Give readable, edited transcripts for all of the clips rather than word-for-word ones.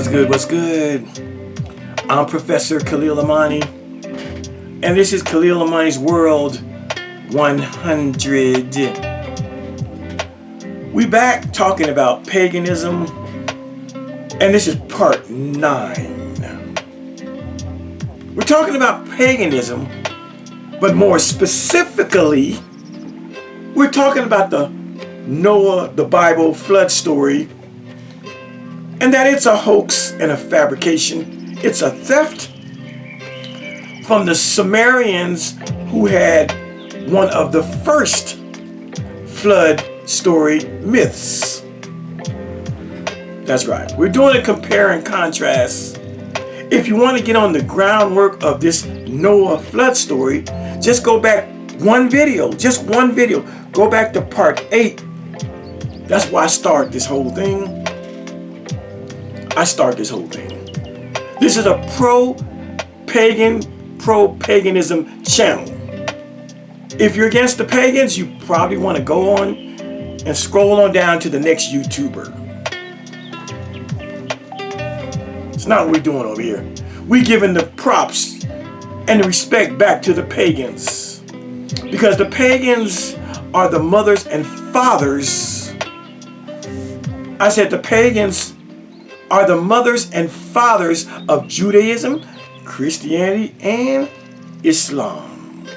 What's good? What's good? I'm Professor Khalil Amani, and this is Khalil Amani's World 100. We back talking about paganism, and this is part 9. We're talking about paganism, but more specifically, we're talking about the Noah, the Bible flood story, and that it's a hoax and a fabrication. It's a theft from the Sumerians, who had one of the first flood story myths. That's right. We're doing a compare and contrast. If you want to get on the groundwork of this Noah flood story, just go back one video, just one video. Go back to part 8. That's why I start this whole thing. This is a pro-paganism channel. If you're against the pagans, you probably want to go on and scroll on down to the next YouTuber. It's not what we're doing over here. We're giving the props and the respect back to the pagans, because the pagans are the mothers and fathers. I said the pagans are the mothers and fathers of Judaism, Christianity, and Islam.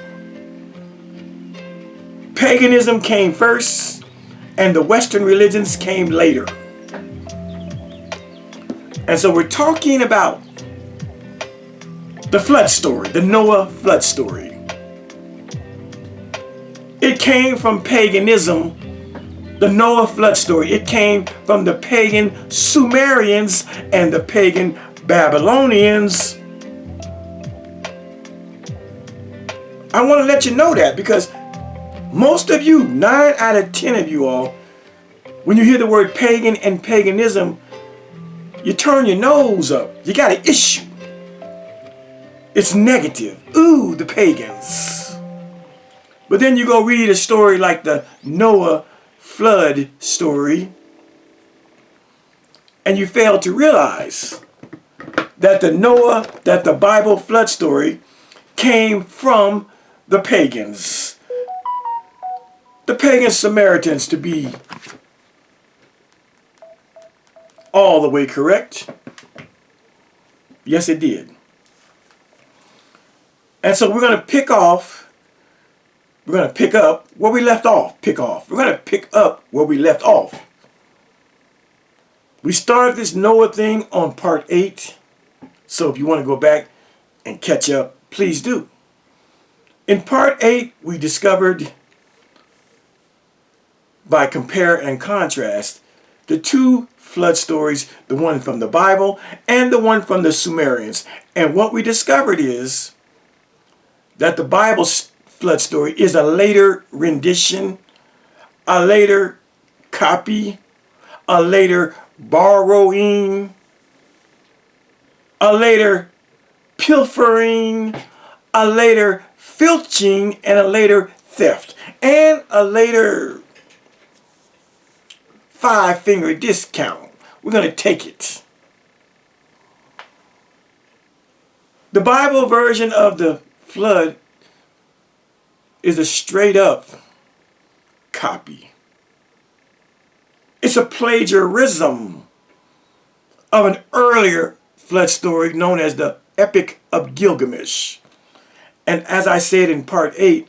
Paganism came first, and the Western religions came later. And so we're talking about the flood story, the Noah flood story. It came from paganism. The Noah flood story, it came from the pagan Sumerians and the pagan Babylonians. I want to let you know that, because most of you, 9 out of 10 of you all, when you hear the word pagan and paganism, you turn your nose up. You got an issue. It's negative. Ooh, the pagans. But then you go read a story like the Noah flood story, and you fail to realize that the Bible flood story came from the pagans. The pagan Samaritans, to be all the way correct. Yes, it did. And so we're going to pick up where we left off. We're going to pick up where we left off. We started this Noah thing on part 8. So if you want to go back and catch up, please do. In part 8, we discovered, by compare and contrast, the two flood stories, the one from the Bible and the one from the Sumerians. And what we discovered is that the Bible's flood story is a later rendition, a later copy, a later borrowing, a later pilfering, a later filching, and a later theft, and a later 5-finger discount. We're going to take it. The Bible version of the flood is a straight up copy. It's a plagiarism of an earlier flood story known as the Epic of Gilgamesh. And as I said in part 8,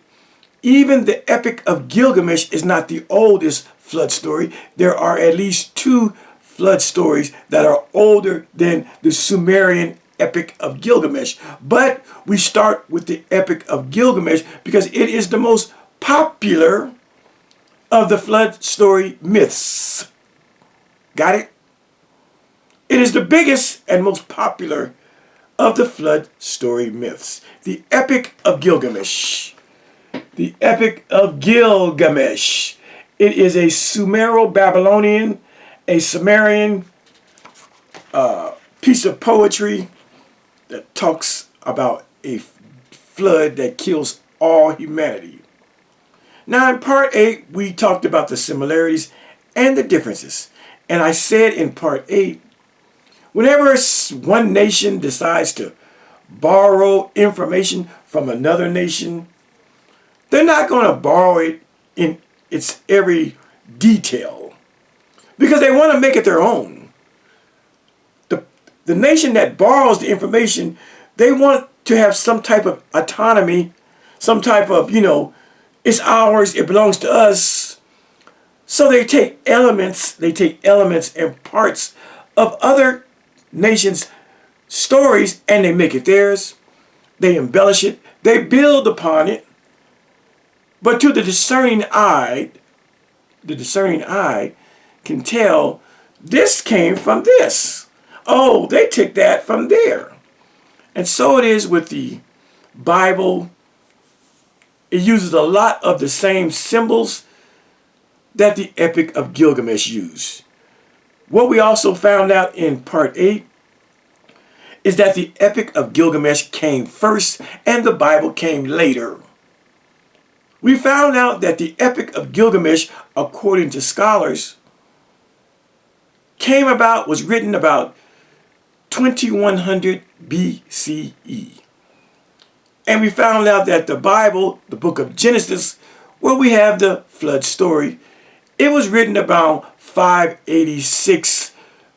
even the Epic of Gilgamesh is not the oldest flood story. There are at least 2 flood stories that are older than the Sumerian Epic of Gilgamesh. But we start with the Epic of Gilgamesh because it is the most popular of the flood story myths. Got it? It is the biggest and most popular of the flood story myths. The Epic of Gilgamesh. The Epic of Gilgamesh. It is a Sumero-Babylonian, a Sumerian piece of poetry that talks about a flood that kills all humanity. Now in part 8, we talked about the similarities and the differences. And I said in part 8, Whenever one nation decides to borrow information from another nation, they're not going to borrow it in its every detail because they want to make it their own. The nation that borrows the information, they want to have some type of autonomy, some type of, it's ours, it belongs to us. So they take elements and parts of other nations' stories and they make it theirs. They embellish it, they build upon it. But to the discerning eye can tell this came from this. Oh, they took that from there. And so it is with the Bible. It uses a lot of the same symbols that the Epic of Gilgamesh used. What we also found out in part 8 is that the Epic of Gilgamesh came first and the Bible came later. We found out that the Epic of Gilgamesh, according to scholars, was written about 2100 BCE. And we found out that the Bible, the book of Genesis, where we have the flood story, it was written about 586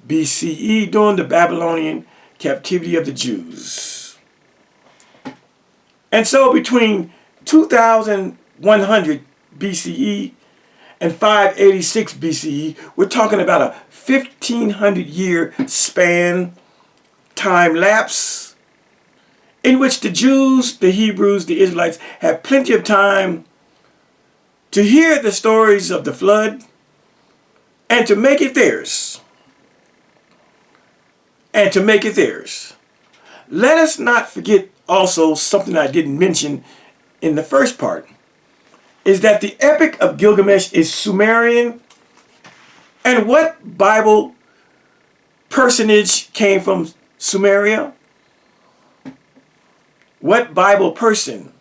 BCE during the Babylonian captivity of the Jews. And so between 2100 BCE and 586 BCE, we're talking about a 1500 year span, time lapse, in which the Jews, the Hebrews, the Israelites had plenty of time to hear the stories of the flood and to make it theirs. Let us not forget also something I didn't mention in the first part, is that the Epic of Gilgamesh is Sumerian. And what Bible personage came from Sumeria? What Bible person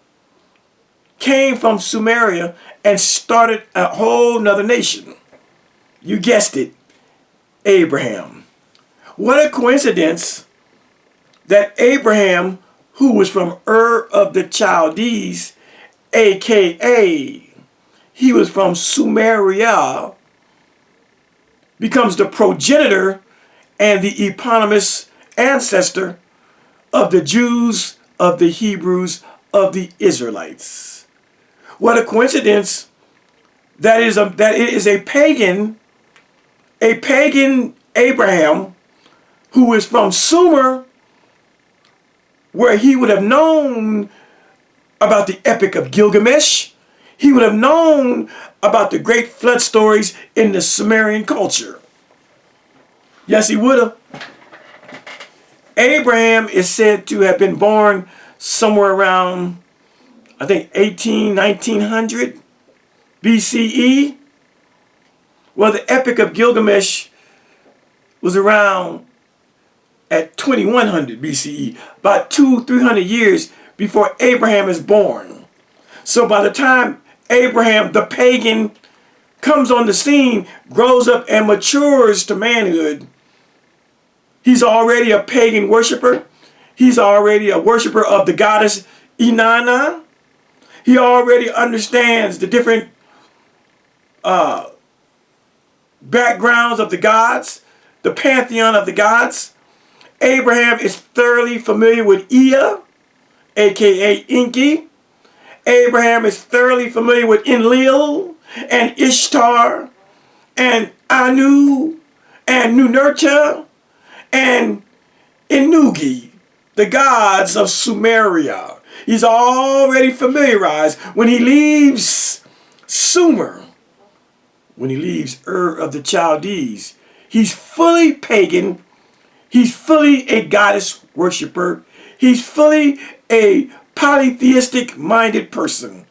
came from Sumeria and started a whole nother nation? You guessed it, Abraham. What a coincidence that Abraham, who was from Ur of the Chaldees, aka he was from Sumeria, becomes the progenitor and the eponymous ancestor of the Jews, of the Hebrews, of the Israelites. What a coincidence that it is a pagan Abraham who is from Sumer, where he would have known about the Epic of Gilgamesh. He would have known about the great flood stories in the Sumerian culture. Yes, he would have. Abraham is said to have been born somewhere around, I think, 1900 BCE. Well, the Epic of Gilgamesh was around at 2100 BCE, about 200-300 years before Abraham is born. So by the time Abraham, the pagan, comes on the scene, grows up and matures to manhood, he's already a pagan worshiper. He's already a worshiper of the goddess Inanna. He already understands the different backgrounds of the gods, the pantheon of the gods. Abraham is thoroughly familiar with Ea, aka Enki. Abraham is thoroughly familiar with Enlil and Ishtar and Anu and Ninurta and Inugi, the gods of Sumeria. He's already familiarized. When he leaves Sumer, when he leaves Ur of the Chaldees, he's fully pagan. He's fully a goddess worshiper. He's fully a polytheistic minded person.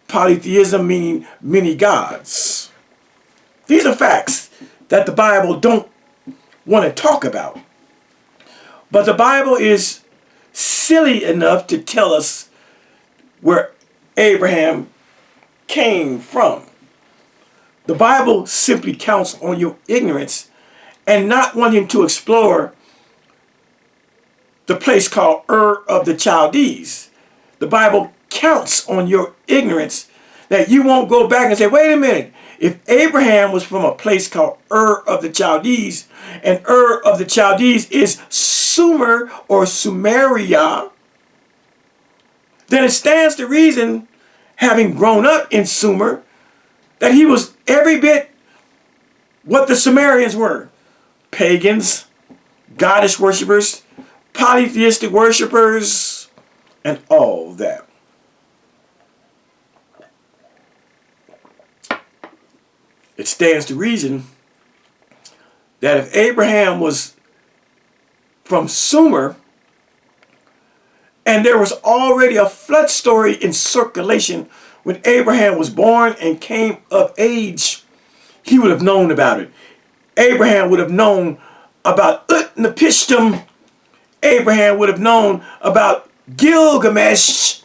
Polytheism meaning many gods. These are facts that the Bible don't want to talk about. But the Bible is silly enough to tell us where Abraham came from. The Bible simply counts on your ignorance and not wanting to explore the place called Ur of the Chaldees. The Bible counts on your ignorance that you won't go back and say, wait a minute, if Abraham was from a place called Ur of the Chaldees, and Ur of the Chaldees is Sumer or Sumeria, then it stands to reason, having grown up in Sumer, that he was every bit what the Sumerians were. Pagans, goddess worshippers, polytheistic worshippers, and all that. It stands to reason that if Abraham was from Sumer, and there was already a flood story in circulation when Abraham was born and came of age, he would have known about it. Abraham would have known about Utnapishtim. Abraham would have known about Gilgamesh.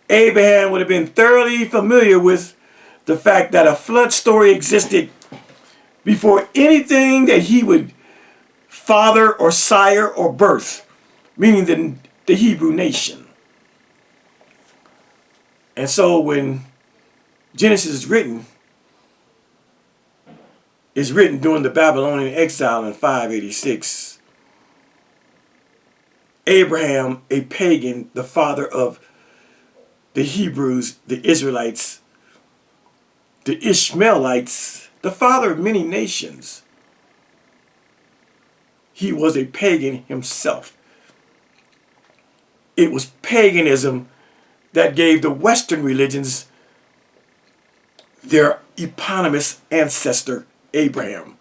Abraham would have been thoroughly familiar with the fact that a flood story existed before anything that he would father or sire or birth, meaning the Hebrew nation. And so when Genesis is written during the Babylonian exile in 586. Abraham, a pagan, the father of the Hebrews, the Israelites, the Ishmaelites, the father of many nations. He was a pagan himself. It was paganism that gave the Western religions their eponymous ancestor, Abraham.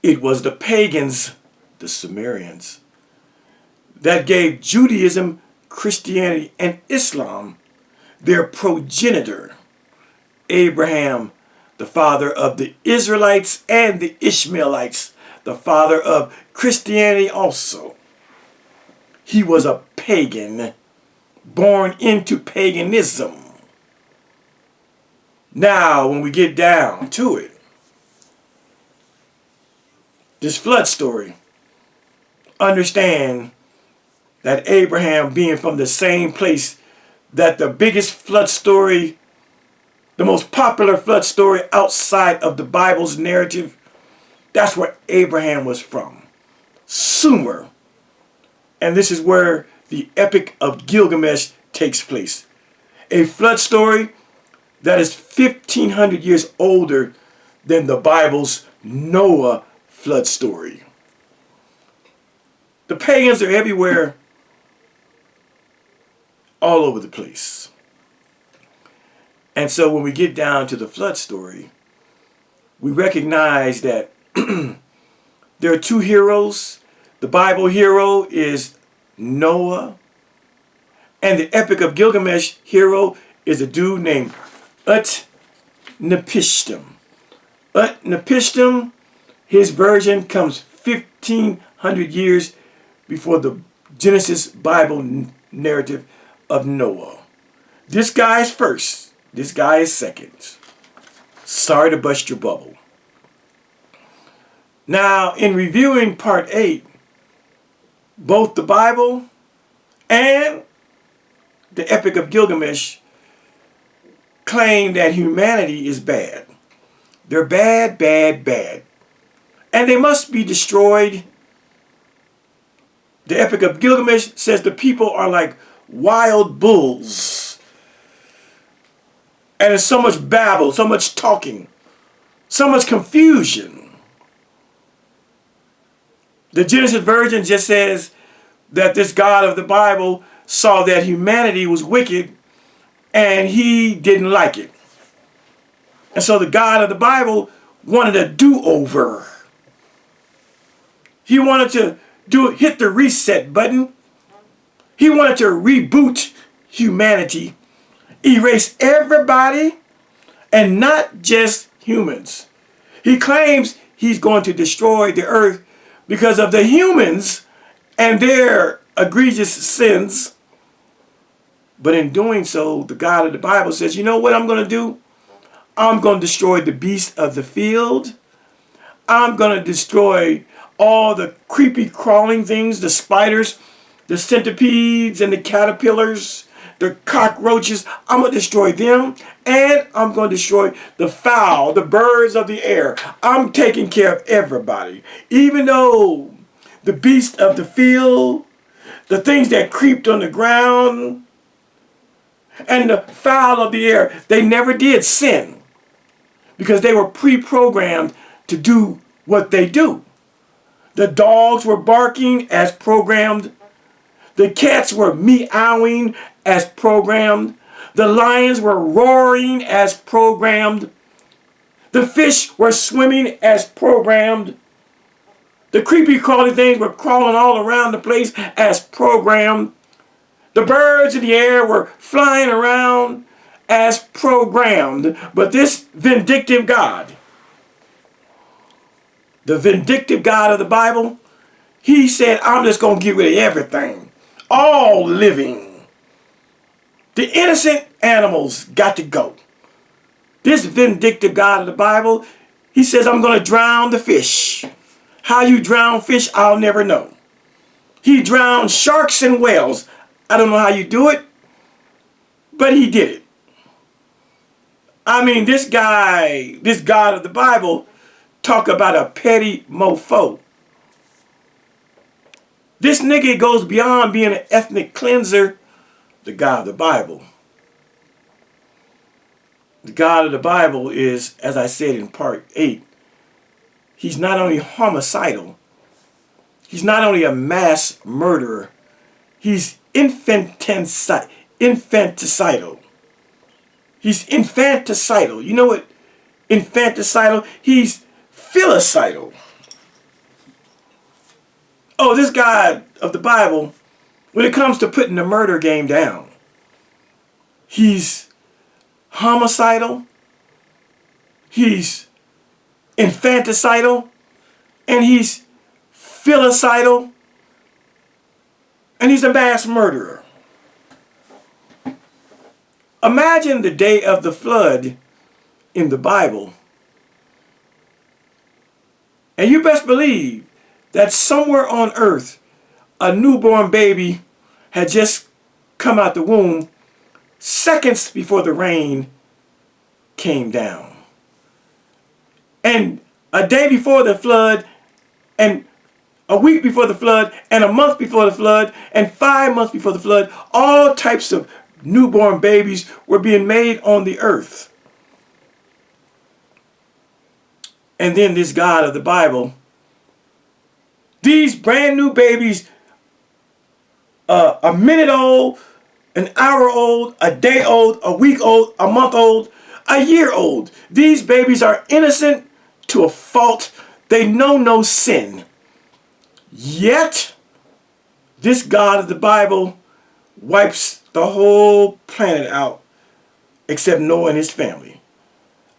It was the pagans, the Sumerians, that gave Judaism, Christianity, and Islam their progenitor, Abraham, the father of the Israelites and the Ishmaelites, the father of Christianity also. He was a pagan, born into paganism. Now, when we get down to it, this flood story, understand that Abraham, being from the same place that the biggest flood story, the most popular flood story outside of the Bible's narrative, that's where Abraham was from, Sumer. And this is where the Epic of Gilgamesh takes place. A flood story that is 1,500 years older than the Bible's Noah flood story. The pagans are everywhere, all over the place. And so when we get down to the flood story, we recognize that there are two heroes. The Bible hero is Noah, and the Epic of Gilgamesh hero is a dude named Utnapishtim. Utnapishtim, his version comes 1,500 years before the Genesis Bible narrative of Noah. This guy is first. This guy is second. Sorry to bust your bubble. Now, in reviewing part 8, both the Bible and the Epic of Gilgamesh claim that humanity is bad. They're bad, bad, bad. And they must be destroyed. The Epic of Gilgamesh says the people are like wild bulls. And there's so much babble, so much talking, so much confusion. The Genesis version just says that this God of the Bible saw that humanity was wicked and he didn't like it. And so the God of the Bible wanted a do-over. He wanted to hit the reset button. He wanted to reboot humanity, erase everybody and not just humans. He claims he's going to destroy the earth because of the humans and their egregious sins. But in doing so, the God of the Bible says, you know what I'm going to do? I'm going to destroy the beasts of the field. I'm going to destroy all the creepy crawling things, the spiders, the centipedes and the caterpillars, the cockroaches. I'm going to destroy them, and I'm going to destroy the fowl, the birds of the air. I'm taking care of everybody. Even though the beasts of the field, the things that creeped on the ground, and the fowl of the air, they never did sin because they were pre-programmed to do what they do. The dogs were barking as programmed. The cats were meowing as programmed. The lions were roaring as programmed. The fish were swimming as programmed. The creepy crawly things were crawling all around the place as programmed. The birds in the air were flying around as programmed. But this vindictive God, the vindictive God of the Bible, he said, I'm just going to get rid of everything. All living. The innocent animals got to go. This vindictive God of the Bible, he says, I'm going to drown the fish. How you drown fish, I'll never know. He drowned sharks and whales. I don't know how you do it, but he did it. I mean, this guy, this God of the Bible, talk about a petty mofo. This nigga goes beyond being an ethnic cleanser, the God of the Bible. The God of the Bible is, as I said in part 8, he's not only homicidal, he's not only a mass murderer, he's infanticidal. He's infanticidal. You know what infanticidal? He's filicidal. Oh, this God of the Bible, when it comes to putting the murder game down, he's homicidal, he's infanticidal, and he's filicidal, and he's a mass murderer. Imagine the day of the flood in the Bible, and you best believe that somewhere on earth a newborn baby had just come out the womb seconds before the rain came down. And a day before the flood, and a week before the flood, and a month before the flood, and 5 months before the flood, all types of newborn babies were being made on the earth. And then this God of the Bible, these brand new babies, a minute old, an hour old, a day old, a week old, a month old, a year old. These babies are innocent to a fault. They know no sin. Yet, this God of the Bible wipes the whole planet out except Noah and his family.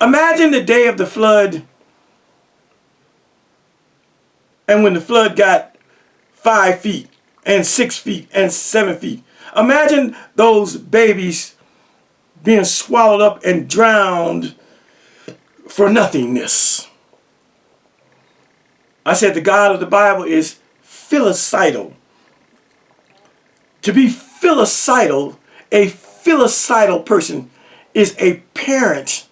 Imagine the day of the flood, and when the flood got 5 feet and 6 feet and 7 feet. Imagine those babies being swallowed up and drowned for nothingness. I said the God of the Bible is filicidal. To be filicidal, a filicidal person is a parent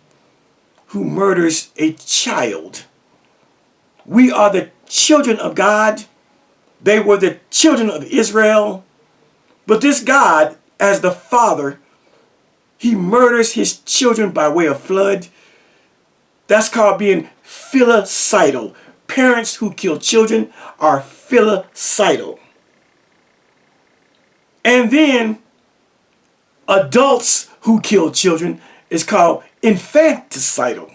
who murders a child. We are the children of God. They were the children of Israel. But this God, as the Father, he murders his children by way of flood. That's called being filicidal. Parents who kill children are filicidal. And then adults who kill children is called infanticidal.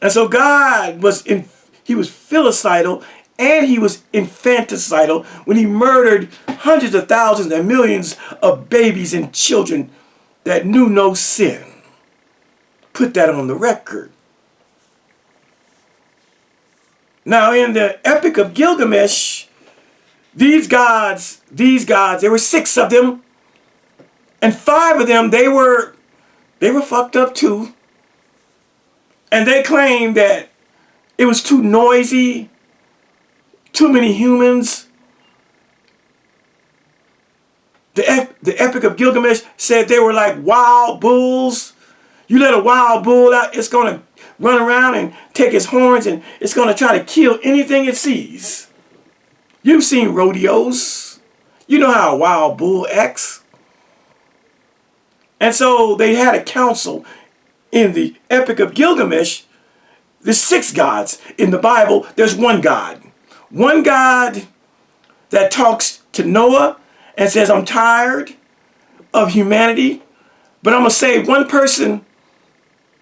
And so God was filicidal and he was infanticidal when he murdered hundreds of thousands and millions of babies and children that knew no sin. Put that on the record. Now in the Epic of Gilgamesh, these gods, there were 6 of them, and 5 of them, they were fucked up too. And they claimed that it was too noisy too many humans. The Epic of Gilgamesh said they were like wild bulls. You let a wild bull out, it's going to run around and take its horns, and it's going to try to kill anything it sees. You've seen rodeos. You know how a wild bull acts. And so they had a council in the Epic of Gilgamesh. There's 6 gods. In the Bible, there's one God. One God that talks to Noah and says, I'm tired of humanity, but I'm going to save one person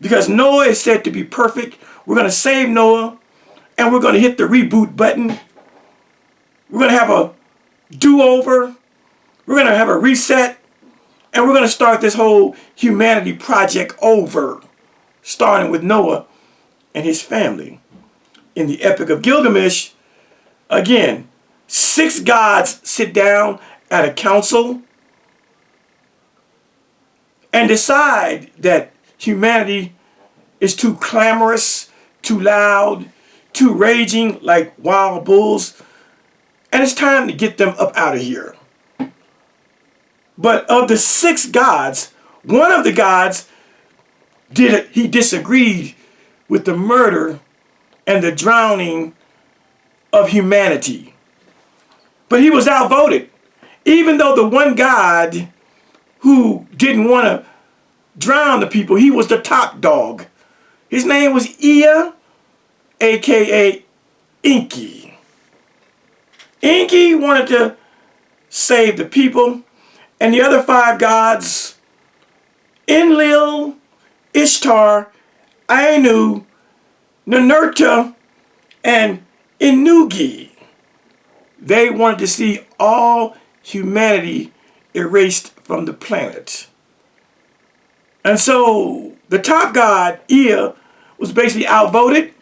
because Noah is said to be perfect. We're going to save Noah, and we're going to hit the reboot button. We're going to have a do-over. We're going to have a reset, and we're going to start this whole humanity project over, starting with Noah and his family. In the Epic of Gilgamesh, again, 6 gods sit down at a council and decide that humanity is too clamorous, too loud, too raging like wild bulls, and it's time to get them up out of here. But of the 6 gods, one of the gods he disagreed with the murder and the drowning of humanity. But he was outvoted. Even though the one God who didn't want to drown the people, he was the top dog. His name was Ea, aka Enki. Enki wanted to save the people, and the other 5 gods, Enlil, Ishtar, Anu, Ninurta, and Inugi, they wanted to see all humanity erased from the planet. And so the top god, Ea, was basically outvoted.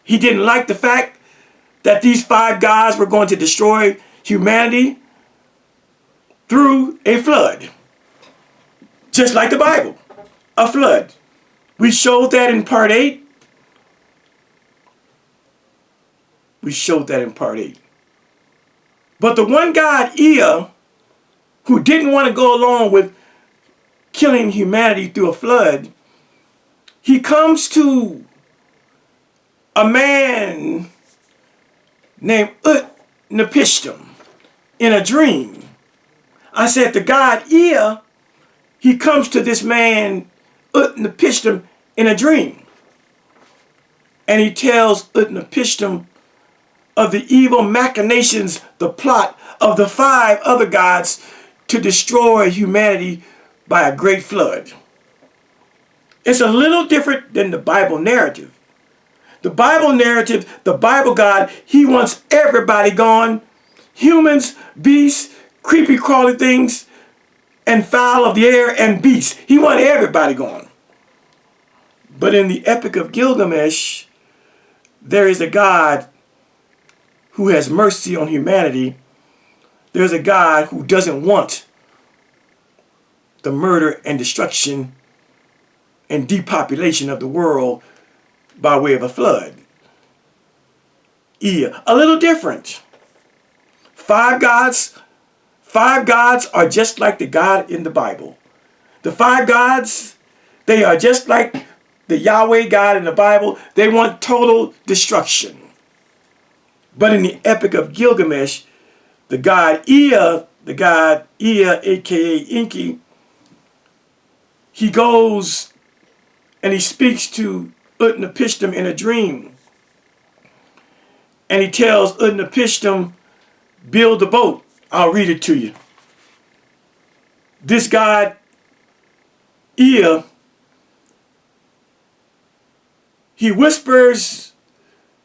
He didn't like the fact that these 5 gods were going to destroy humanity through a flood. Just like the Bible, a flood. We showed that in part 8. We showed that in part 8. But the one God, Ea, who didn't want to go along with killing humanity through a flood, he comes to a man named Utnapishtim in a dream. I said the God Ea, he comes to this man Utnapishtim in a dream. And he tells Utnapishtim of the evil machinations, the plot of the 5 other gods to destroy humanity by a great flood. It's a little different than the Bible narrative. The Bible narrative, the Bible God, he wants everybody gone. Humans, beasts, creepy crawly things, and fowl of the air and beasts. He wants everybody gone. But in the Epic of Gilgamesh, there is a God who has mercy on humanity. There's a God who doesn't want the murder and destruction and depopulation of the world by way of a flood. Ea, a little different. 5 gods are just like the God in the Bible. The 5 gods, they are just like the Yahweh God in the Bible. They want total destruction. But in the Epic of Gilgamesh, the God Ea, aka Enki, he goes and he speaks to Utnapishtim in a dream. And he tells Utnapishtim, build a boat. I'll read it to you. This God Ea, he whispers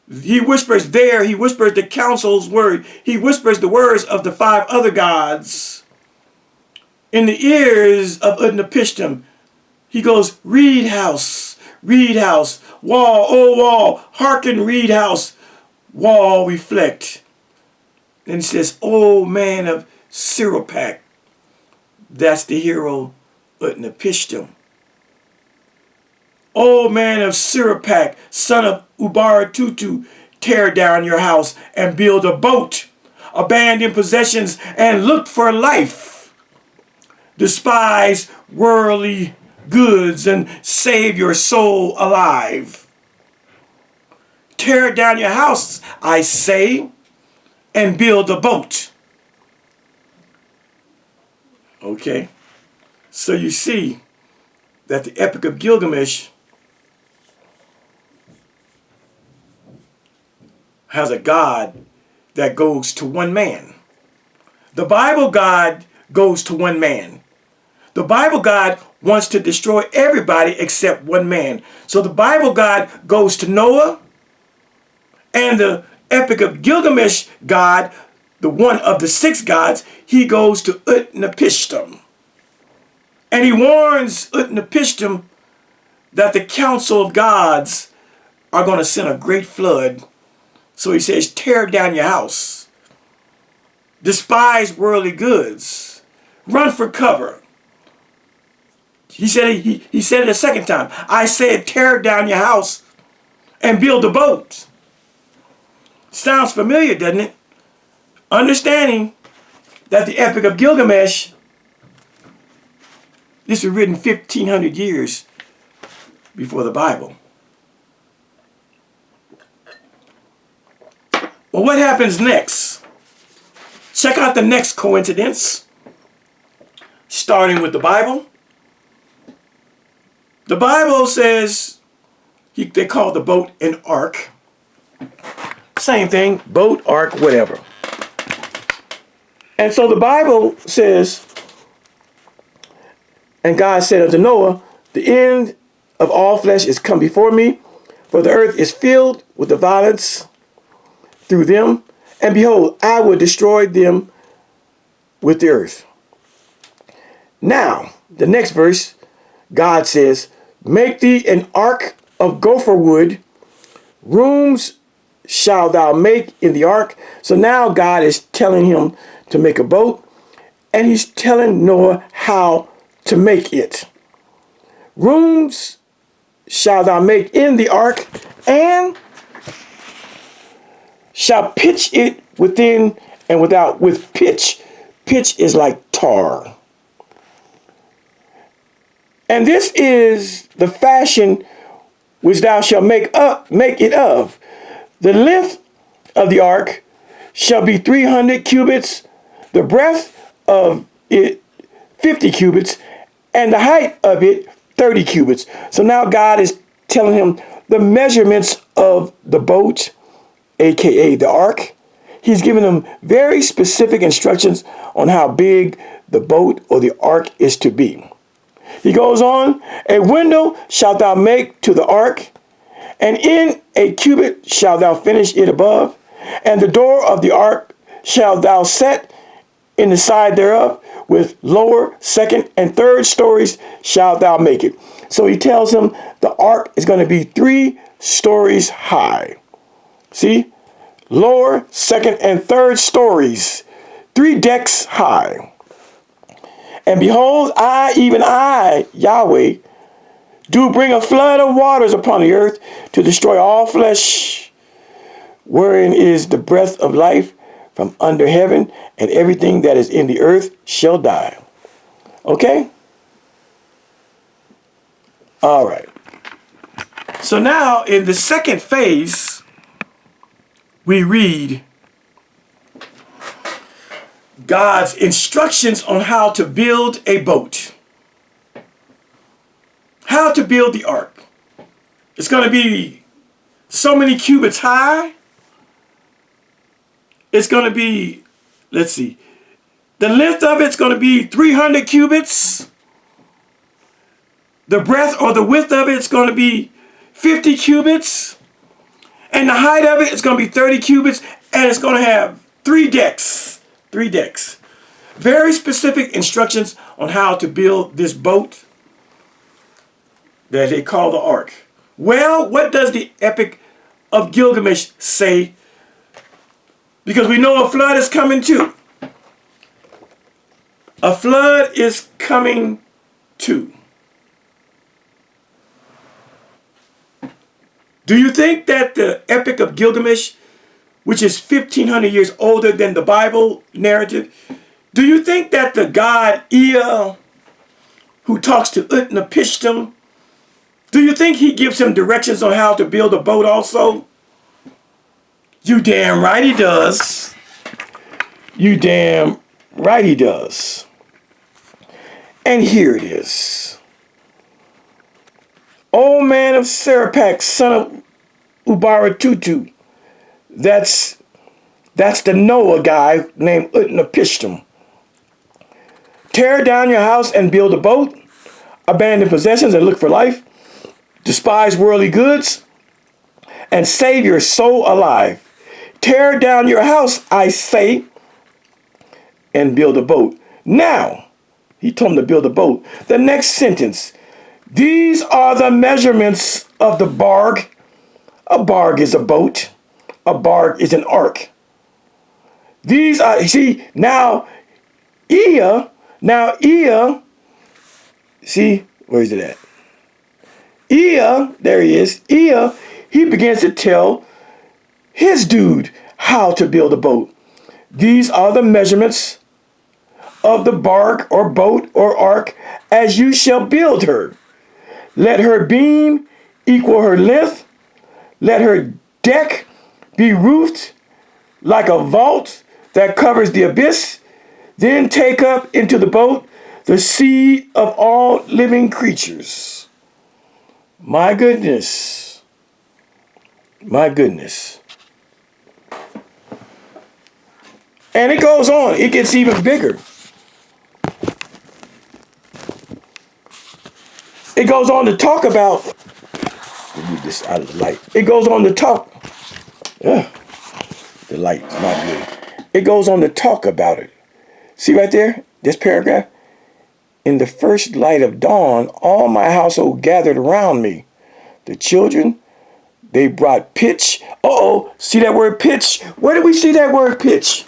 the council's word. He whispers the words of the 5 other gods in the ears of Utnapishtim. He goes, reed house, wall, oh wall, hearken, reed house, wall, reflect. Then he says, oh man of Siropak. That's the hero Utnapishtim. Oh man of Siropak, son of Ubaratutu, tear down your house and build a boat, abandon possessions and look for life, despise worldly goods and save your soul alive. Tear down your house, I say, and build a boat. Okay, so you see that the Epic of Gilgamesh has a God that goes to one man. The Bible God goes to one man. The Bible God wants to destroy everybody except one man. So the Bible God goes to Noah, and the Epic of Gilgamesh God, the one of the six gods, he goes to Utnapishtim. And he warns Utnapishtim that the council of gods are going to send a great flood. So he says, tear down your house. Despise worldly goods. Run for cover. He said it a second time. I said, tear down your house and build a boat. Sounds familiar, doesn't it? Understanding that the Epic of Gilgamesh, this was written 1,500 years before the Bible. Well, what happens next? Check out the next coincidence, starting with the Bible. The Bible says, they call the boat an ark. Same thing, boat, ark, whatever. And so the Bible says, and God said unto Noah, the end of all flesh is come before me, for the earth is filled with the violence through them, and behold, I will destroy them with the earth. Now, the next verse, God says, make thee an ark of gopher wood, rooms shalt thou make in the ark. So now God is telling him to make a boat, and he's telling Noah how to make it. Rooms shalt thou make in the ark, and shall pitch it within and without with pitch. Pitch is like tar. And this is the fashion which thou shalt make it of. The length of the ark shall be 300 cubits, the breadth of it 50 cubits, and the height of it 30 cubits. So now God is telling him the measurements of the boat, aka the ark. He's giving them very specific instructions on how big the boat or the ark is to be. He goes on, a window shalt thou make to the ark, and in a cubit shalt thou finish it above, and the door of the ark shalt thou set in the side thereof, with lower, second, and third stories shalt thou make it. So he tells him the ark is going to be 3 stories high. See? Lower, second, and third stories, 3 decks high. And behold, I, even I, Yahweh, do bring a flood of waters upon the earth to destroy all flesh, wherein is the breath of life from under heaven, and everything that is in the earth shall die. Okay? All right. So now in the second phase, we read God's instructions on how to build a boat. How to build the ark. It's going to be so many cubits high. It's going to be, let's see, the length of it's going to be 300 cubits. The breadth or the width of it's going to be 50 cubits. And the height of it is going to be 30 cubits. And it's going to have 3 decks. 3 decks. Very specific instructions on how to build this boat that they call the ark. Well, what does the Epic of Gilgamesh say? Because we know a flood is coming too. A flood is coming too. Do you think that the Epic of Gilgamesh, which is 1,500 years older than the Bible narrative, do you think that the god Ea, who talks to Utnapishtim, do you think he gives him directions on how to build a boat also? You damn right he does. You damn right he does. And here it is. Old man of Serapak, son of Ubaratutu. That's the Noah guy named Utnapishtim. Tear down your house and build a boat. Abandon possessions and look for life. Despise worldly goods and save your soul alive. Tear down your house, I say, and build a boat. Now, he told him to build a boat. The next sentence. These are the measurements of the barque. A barque is a boat. A barque is an ark. These are, see, now Ea, see, where is it at? Ea, there he is. Ea, he begins to tell his dude how to build a boat. These are the measurements of the barque or boat or ark as you shall build her. Let her beam equal her length. Let her deck be roofed like a vault that covers the abyss. Then take up into the boat the seed of all living creatures. My goodness. My goodness. And it goes on. It gets even bigger. It goes on to talk about, move this out of the light. It goes on to talk, the light's not good. It goes on to talk about it. See right there, this paragraph? In the first light of dawn, all my household gathered around me. The children, they brought pitch. Uh-oh, see that word pitch? Where do we see that word pitch?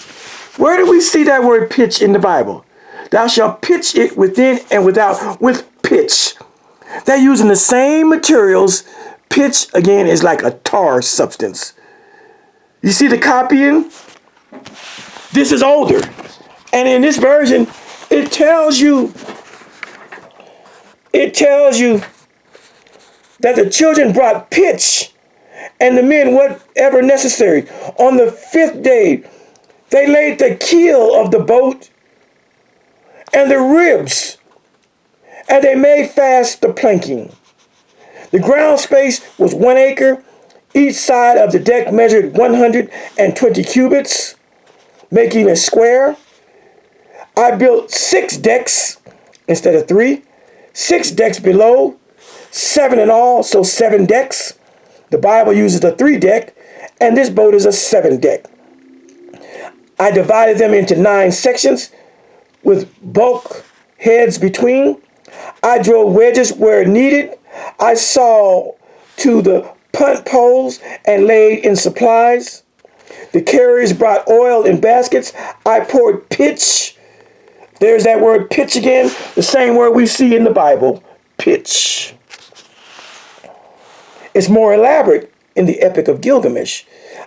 Where do we see that word pitch in the Bible? Thou shalt pitch it within and without with pitch. They're using the same materials. Pitch, again, is like a tar substance. You see the copying? This is older. And in this version, it tells you that the children brought pitch and the men whatever necessary. On the 5th day, they laid the keel of the boat and the ribs, and they made fast the planking. The ground space was 1 acre. Each side of the deck measured 120 cubits, making a square. I built 6 decks instead of 3. 6 decks below, 7 in all, so 7 decks. The Bible uses a 3 deck, and this boat is a 7 deck. I divided them into 9 sections with bulk heads between. I drove wedges where needed. I saw to the punt poles and laid in supplies. The carriers brought oil in baskets. I poured pitch. There's that word pitch again, the same word we see in the Bible, pitch. It's more elaborate in the Epic of Gilgamesh.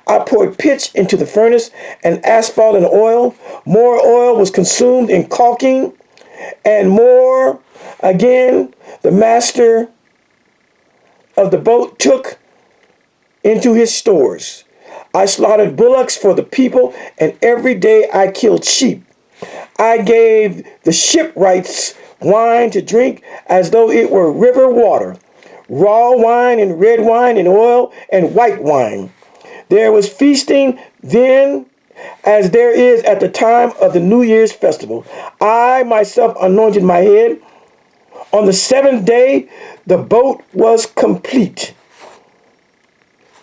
I poured pitch into the furnace and asphalt and oil. More oil was consumed in caulking, and more again the master of the boat took into his stores. I slaughtered bullocks for the people, and every day I killed sheep. I gave the shipwrights wine to drink as though it were river water, raw wine and red wine and oil and white wine. There was feasting then as there is at the time of the New Year's festival. I myself anointed my head. On the 7th day, the boat was complete.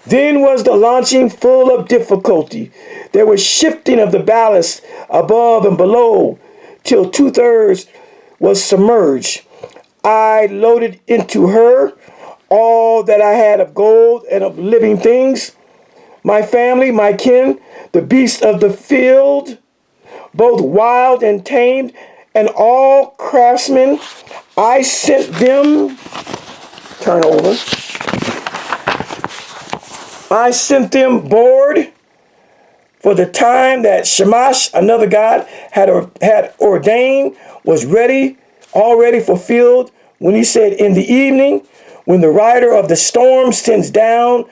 Then was the launching full of difficulty. There was shifting of the ballast above and below till 2/3 was submerged. I loaded into her all that I had of gold and of living things, my family, my kin, the beasts of the field, both wild and tamed, and all craftsmen. I sent them, turn over, I sent them board for the time that Shamash, another god, had ordained, was already fulfilled, when he said, in the evening, when the rider of the storm sends down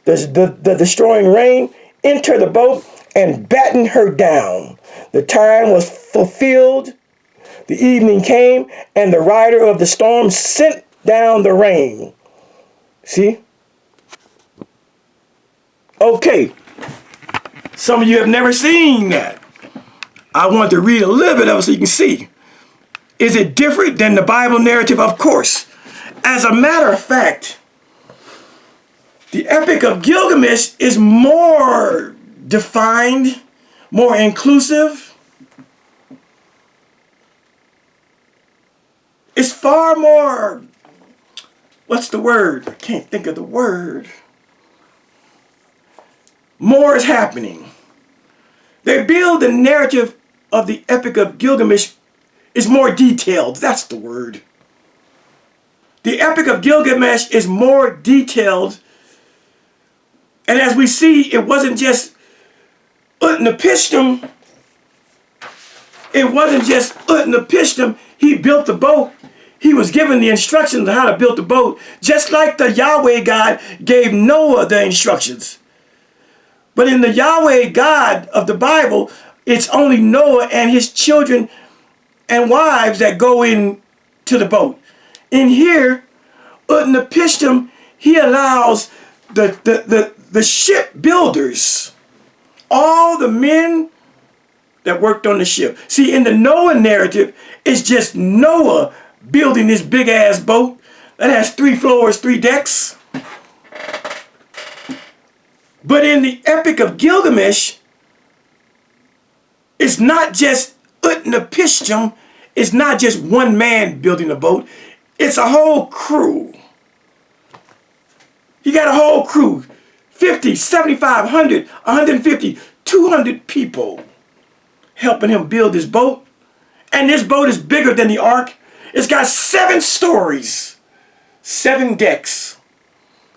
the destroying rain, enter the boat and batten her down. The time was fulfilled. The evening came, and the rider of the storm sent down the rain. See? Okay. Some of you have never seen that. I want to read a little bit of it so you can see. Is it different than the Bible narrative? Of course. As a matter of fact, the Epic of Gilgamesh is more defined, more inclusive. It's far more, what's the word? I can't think of the word. More is happening. They build the narrative of the Epic of Gilgamesh is more detailed. That's the word. The Epic of Gilgamesh is more detailed. And as we see, it wasn't just Utnapishtim. It wasn't just Utnapishtim. He built the boat. He was given the instructions on how to build the boat, just like the Yahweh God gave Noah the instructions. But in the Yahweh God of the Bible, it's only Noah and his children and wives that go in to the boat. In here, Utnapishtim, he allows the ship builders, all the men that worked on the ship. See, in the Noah narrative, it's just Noah building this big ass boat that has 3 floors, 3 decks. But in the Epic of Gilgamesh, it's not just Utnapishtim, it's not just one man building a boat, it's a whole crew. You got a whole crew, 50, 75, 100, 150, 200 people helping him build this boat. And this boat is bigger than the ark. It's got 7 stories, 7 decks.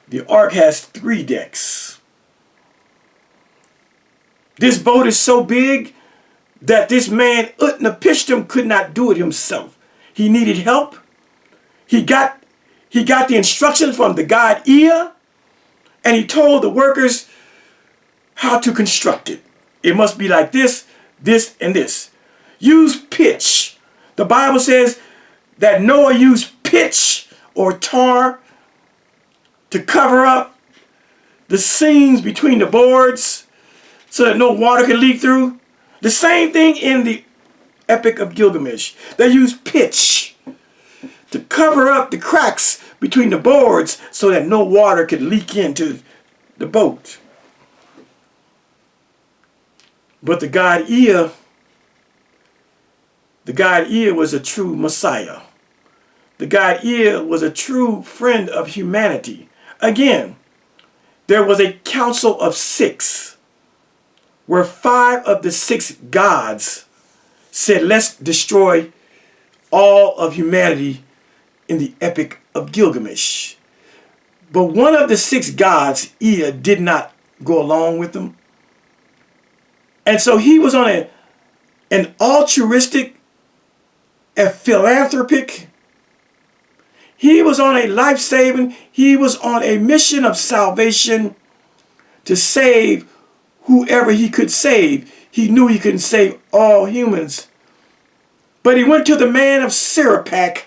The ark has 3 decks. This boat is so big that this man Utnapishtim could not do it himself. He needed help. He got the instructions from the god Ea, and he told the workers how to construct it. It must be like this, this, and this. Use pitch. The Bible says that Noah used pitch or tar to cover up the seams between the boards so that no water could leak through. The same thing in the Epic of Gilgamesh. They used pitch to cover up the cracks between the boards so that no water could leak into the boat. But the god Ea was a true Messiah. The god Ea was a true friend of humanity. Again, there was a council of 6 where 5 of the 6 gods said, let's destroy all of humanity in the Epic of Gilgamesh. But one of the 6 gods, Ea, did not go along with them. And so he was on an altruistic, a philanthropic, he was on a life-saving, he was on a mission of salvation to save whoever he could save. He knew he couldn't save all humans. But he went to the man of Sirapak,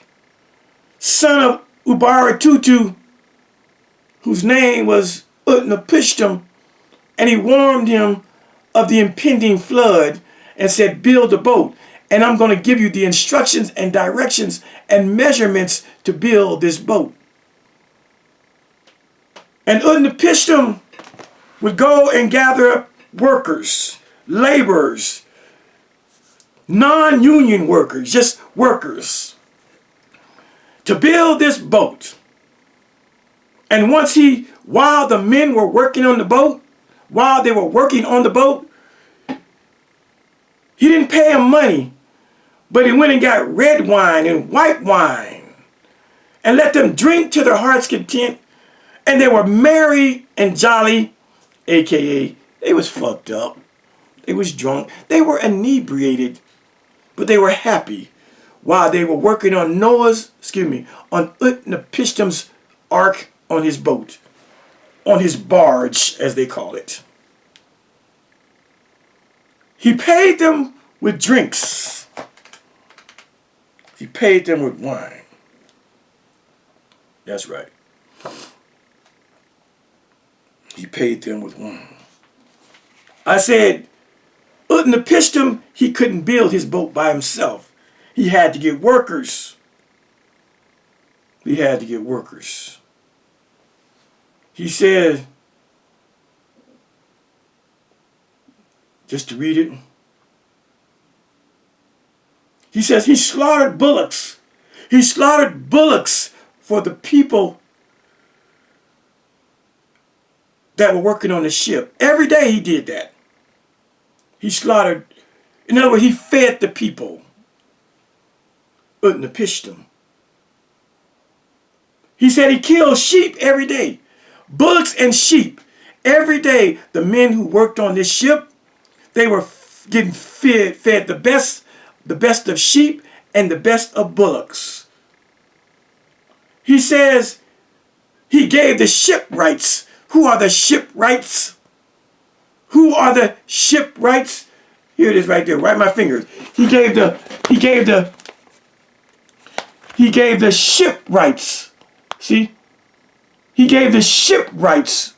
son of Ubaratutu, whose name was Utnapishtim, and he warned him of the impending flood and said, build a boat, and I'm going to give you the instructions and directions and measurements to build this boat. And Utnapishtim would go and gather up workers, laborers, non-union workers, just workers, to build this boat. And while the men were working on the boat, while they were working on the boat, he didn't pay them money, but he went and got red wine and white wine and let them drink to their heart's content. And they were merry and jolly AKA, they was fucked up. They was drunk. They were inebriated, but they were happy while they were working on on Utnapishtim's ark on his boat, on his barge, as they call it. He paid them with drinks. He paid them with wine. That's right. He paid them with wine. I said, Utnapishtim, he couldn't build his boat by himself. He had to get workers. He had to get workers. He said, just to read it, he says he slaughtered bullocks. He slaughtered bullocks for the people that were working on the ship. Every day he did that. He slaughtered, in other words, he fed the people. Utnapishtim. He said he killed sheep every day. Bullocks and sheep. Every day, the men who worked on this ship, they were getting fed the best of sheep and the best of bullocks. He says he gave the shipwrights. Who are the shipwrights? Who are the shipwrights? Here it is right there, right my fingers. He gave the shipwrights. See? He gave the shipwrights.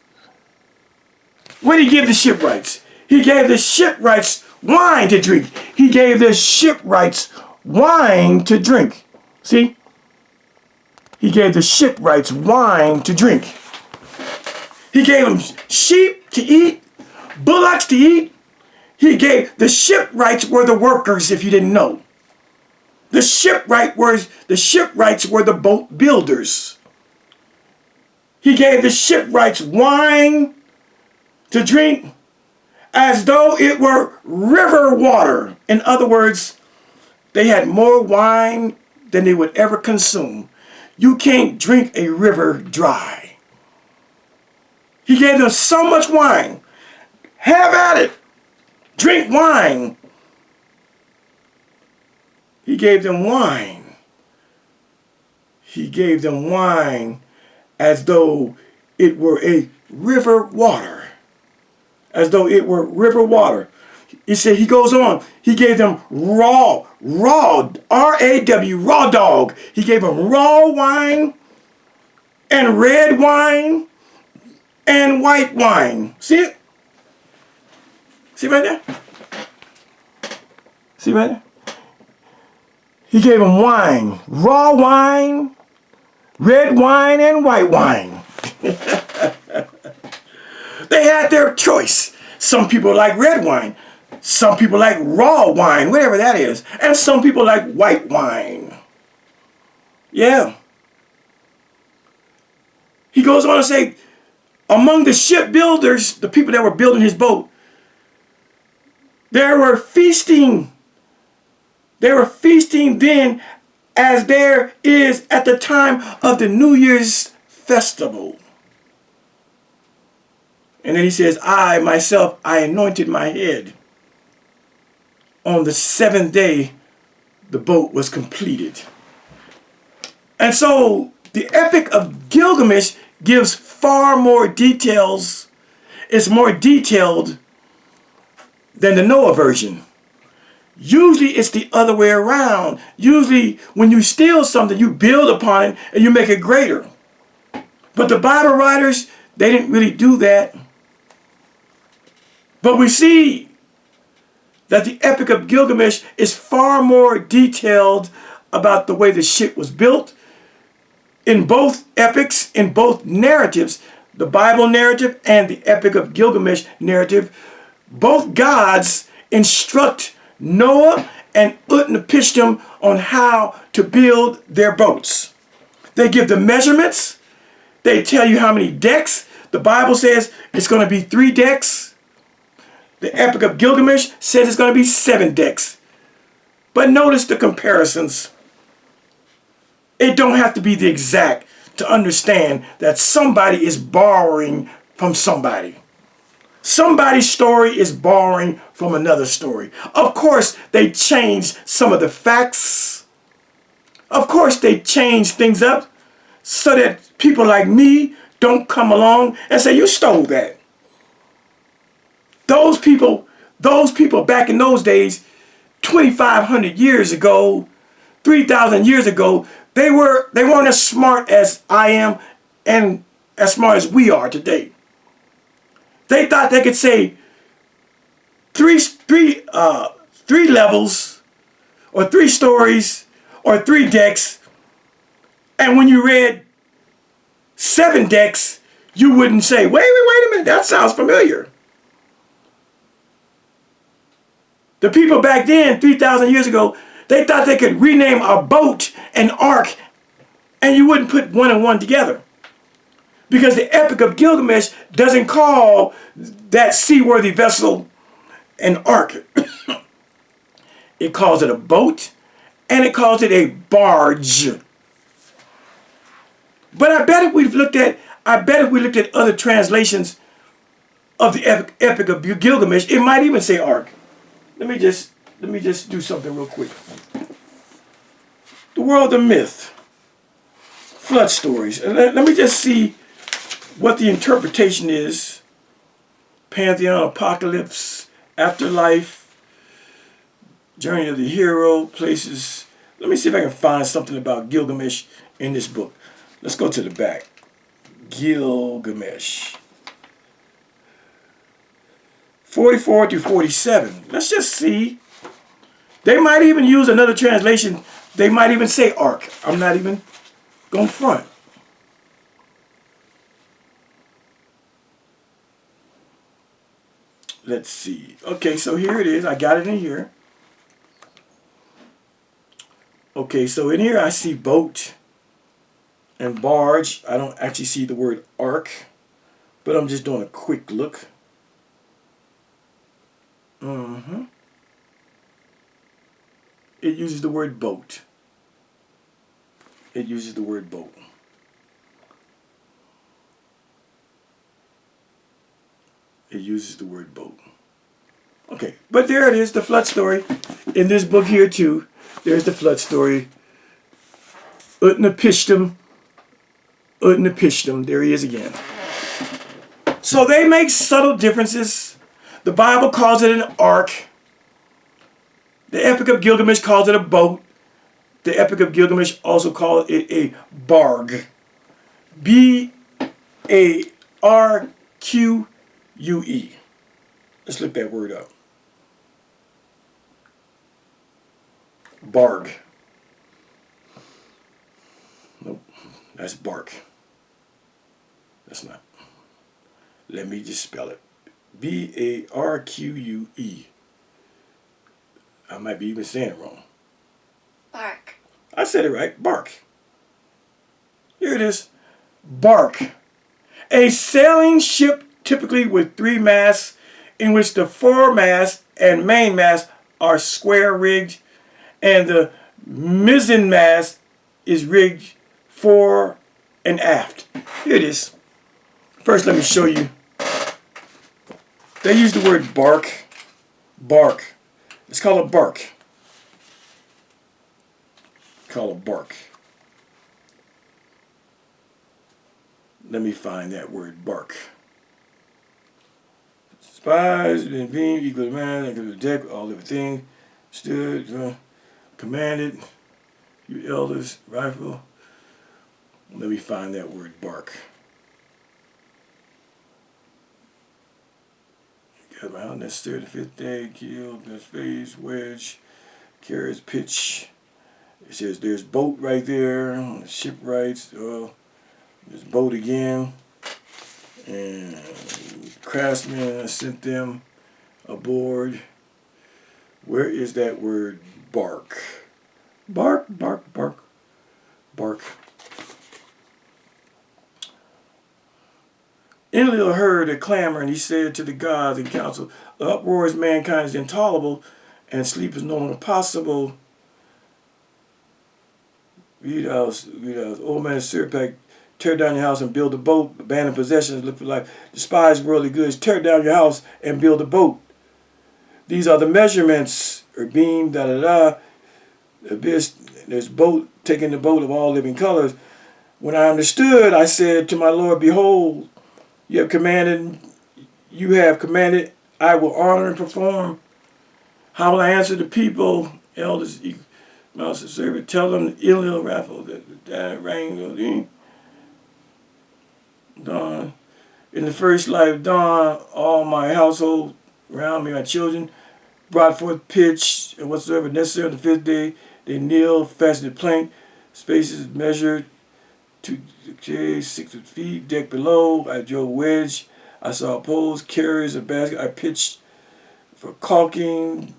What did he give the shipwrights? He gave the shipwrights wine to drink. He gave the shipwrights wine to drink. See? He gave the shipwrights wine to drink. He gave them sheep to eat, bullocks to eat. He gave the shipwrights were the workers, if you didn't know. The shipwrights were the boat builders. He gave the shipwrights wine to drink as though it were river water. In other words, they had more wine than they would ever consume. You can't drink a river dry. He gave them so much wine. Have at it. Drink wine. He gave them wine. He gave them wine as though it were a river water. As though it were river water. He said, he goes on, he gave them raw, R-A-W, raw dog. He gave them raw wine and red wine and white wine. See it? See right there? See right there? He gave them wine, raw wine, red wine, and white wine. They had their choice. Some people like red wine. Some people like raw wine, whatever that is. And some people like white wine. Yeah. He goes on to say, among the shipbuilders, the people that were building his boat, there were feasting. They were feasting then as there is at the time of the New Year's festival. And then he says, I myself, I anointed my head. On the seventh day, the boat was completed. And so the Epic of Gilgamesh gives far more details. It's more detailed than the Noah version. Usually it's the other way around. Usually when you steal something, you build upon it and you make it greater. But the Bible writers, they didn't really do that. But we see that the Epic of Gilgamesh is far more detailed about the way the ship was built. In both epics, in both narratives, the Bible narrative and the Epic of Gilgamesh narrative, both gods instruct Noah and Utnapishtim on how to build their boats. They give the measurements. They tell you how many decks. The Bible says it's going to be 3 decks. The Epic of Gilgamesh says it's going to be 7 decks. But notice the comparisons. It don't have to be the exact to understand that somebody is borrowing from somebody. Somebody's story is borrowing from another story. Of course, they changed some of the facts. Of course, they changed things up so that people like me don't come along and say, you stole that. Those people back in those days, 2,500 years ago, 3,000 years ago, they weren't as smart as I am and as smart as we are today. They thought they could say three levels or 3 stories or 3 decks, and when you read 7 decks, you wouldn't say, wait a minute, that sounds familiar. The people back then, 3,000 years ago, they thought they could rename a boat an ark, and you wouldn't put 1 and 1 together. Because the Epic of Gilgamesh doesn't call that seaworthy vessel an ark. It calls it a boat, and it calls it a barge. But I bet if we looked at other translations of the Epic of Gilgamesh, it might even say ark. Let me just do something real quick. The world of myth, flood stories. Let me just see what the interpretation is. Pantheon, apocalypse, afterlife, journey of the hero, places. Let me see if I can find something about Gilgamesh in this book. Let's go to the back. Gilgamesh. 44 through 47. Let's just see. They might even use another translation. They might even say ark. I'm not even going front. Let's see. Okay, so here it is. I got it in here. Okay, so in here I see boat and barge. I don't actually see the word ark, but I'm just doing a quick look. It uses the word boat. It uses the word boat. It uses the word boat. Okay, but there it is, the flood story. In this book here too, there's the flood story. Utnapishtim. There he is again. So they make subtle differences. The Bible calls it an ark. The Epic of Gilgamesh calls it a boat. The Epic of Gilgamesh also calls it a barque. B-A-R-Q-U-E. Let's look that word up. Barque. Nope, that's bark. That's not. Let me just spell it. B-A-R-Q-U-E. I might be even saying it wrong. Barque. I said it right. Barque. Here it is. Barque. A sailing ship typically with 3 masts, in which the foremast and mainmast are square rigged, and the mizzen mast is rigged fore and aft. Here it is. First, let me show you. They use the word barque. Barque. Let's call it barque. Call it barque. Let me find that word barque. Spies, beam, equal to man, equal to deck, all everything. Stood, commanded, you elders, rifle. Let me find that word barque. Got my out, stirred the 5th day, killed, the space, wedge, carries pitch. It says there's boat right there, shipwrights, there's boat again, and craftsmen, I sent them aboard. Where is that word barque? Barque, barque, barque, barque. Enlil heard a clamor, and he said to the gods and council, the uproar of mankind is intolerable, and sleep is no longer possible. Read out, old man Sirpak tear down your house and build a boat. Abandon possessions, look for life. Despise worldly goods. Tear down your house and build a boat. These are the measurements, or beam, da da da. Abyss, there's boat, taking the boat of all living colors. When I understood, I said to my Lord, behold, you have commanded, I will honor and perform. How will I answer the people, elders, mouse and servant, tell them ill raffle that rain dawn. In the first light of dawn, all my household around me, my children, brought forth pitch and whatsoever necessary on the fifth day. They kneel, fastened the plank, spaces measured 6 feet, deck below. I drove wedge. I saw poles, carriers, a basket. I pitched for caulking.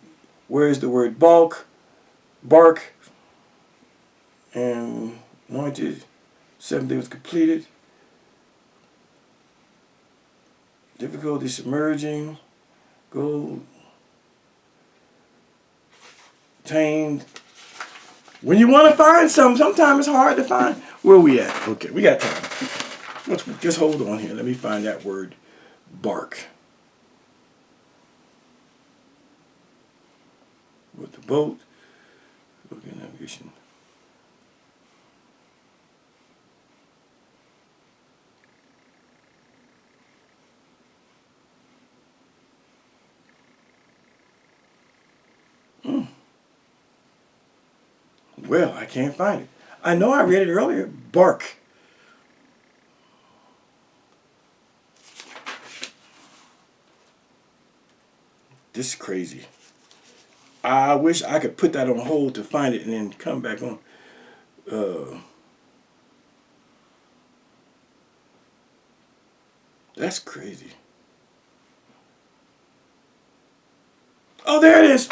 Where's the word bark, and anointed. 7th day was completed. Difficulty submerging. Gold. Tamed. When you want to find something, sometimes it's hard to find. Where we at? Okay, we got time. Let's just hold on here. Let me find that word, bark. With the boat. Okay, navigation. Well, I can't find it. I know I read it earlier. Barque. This is crazy. I wish I could put that on hold to find it and then come back on. That's crazy. Oh, there it is.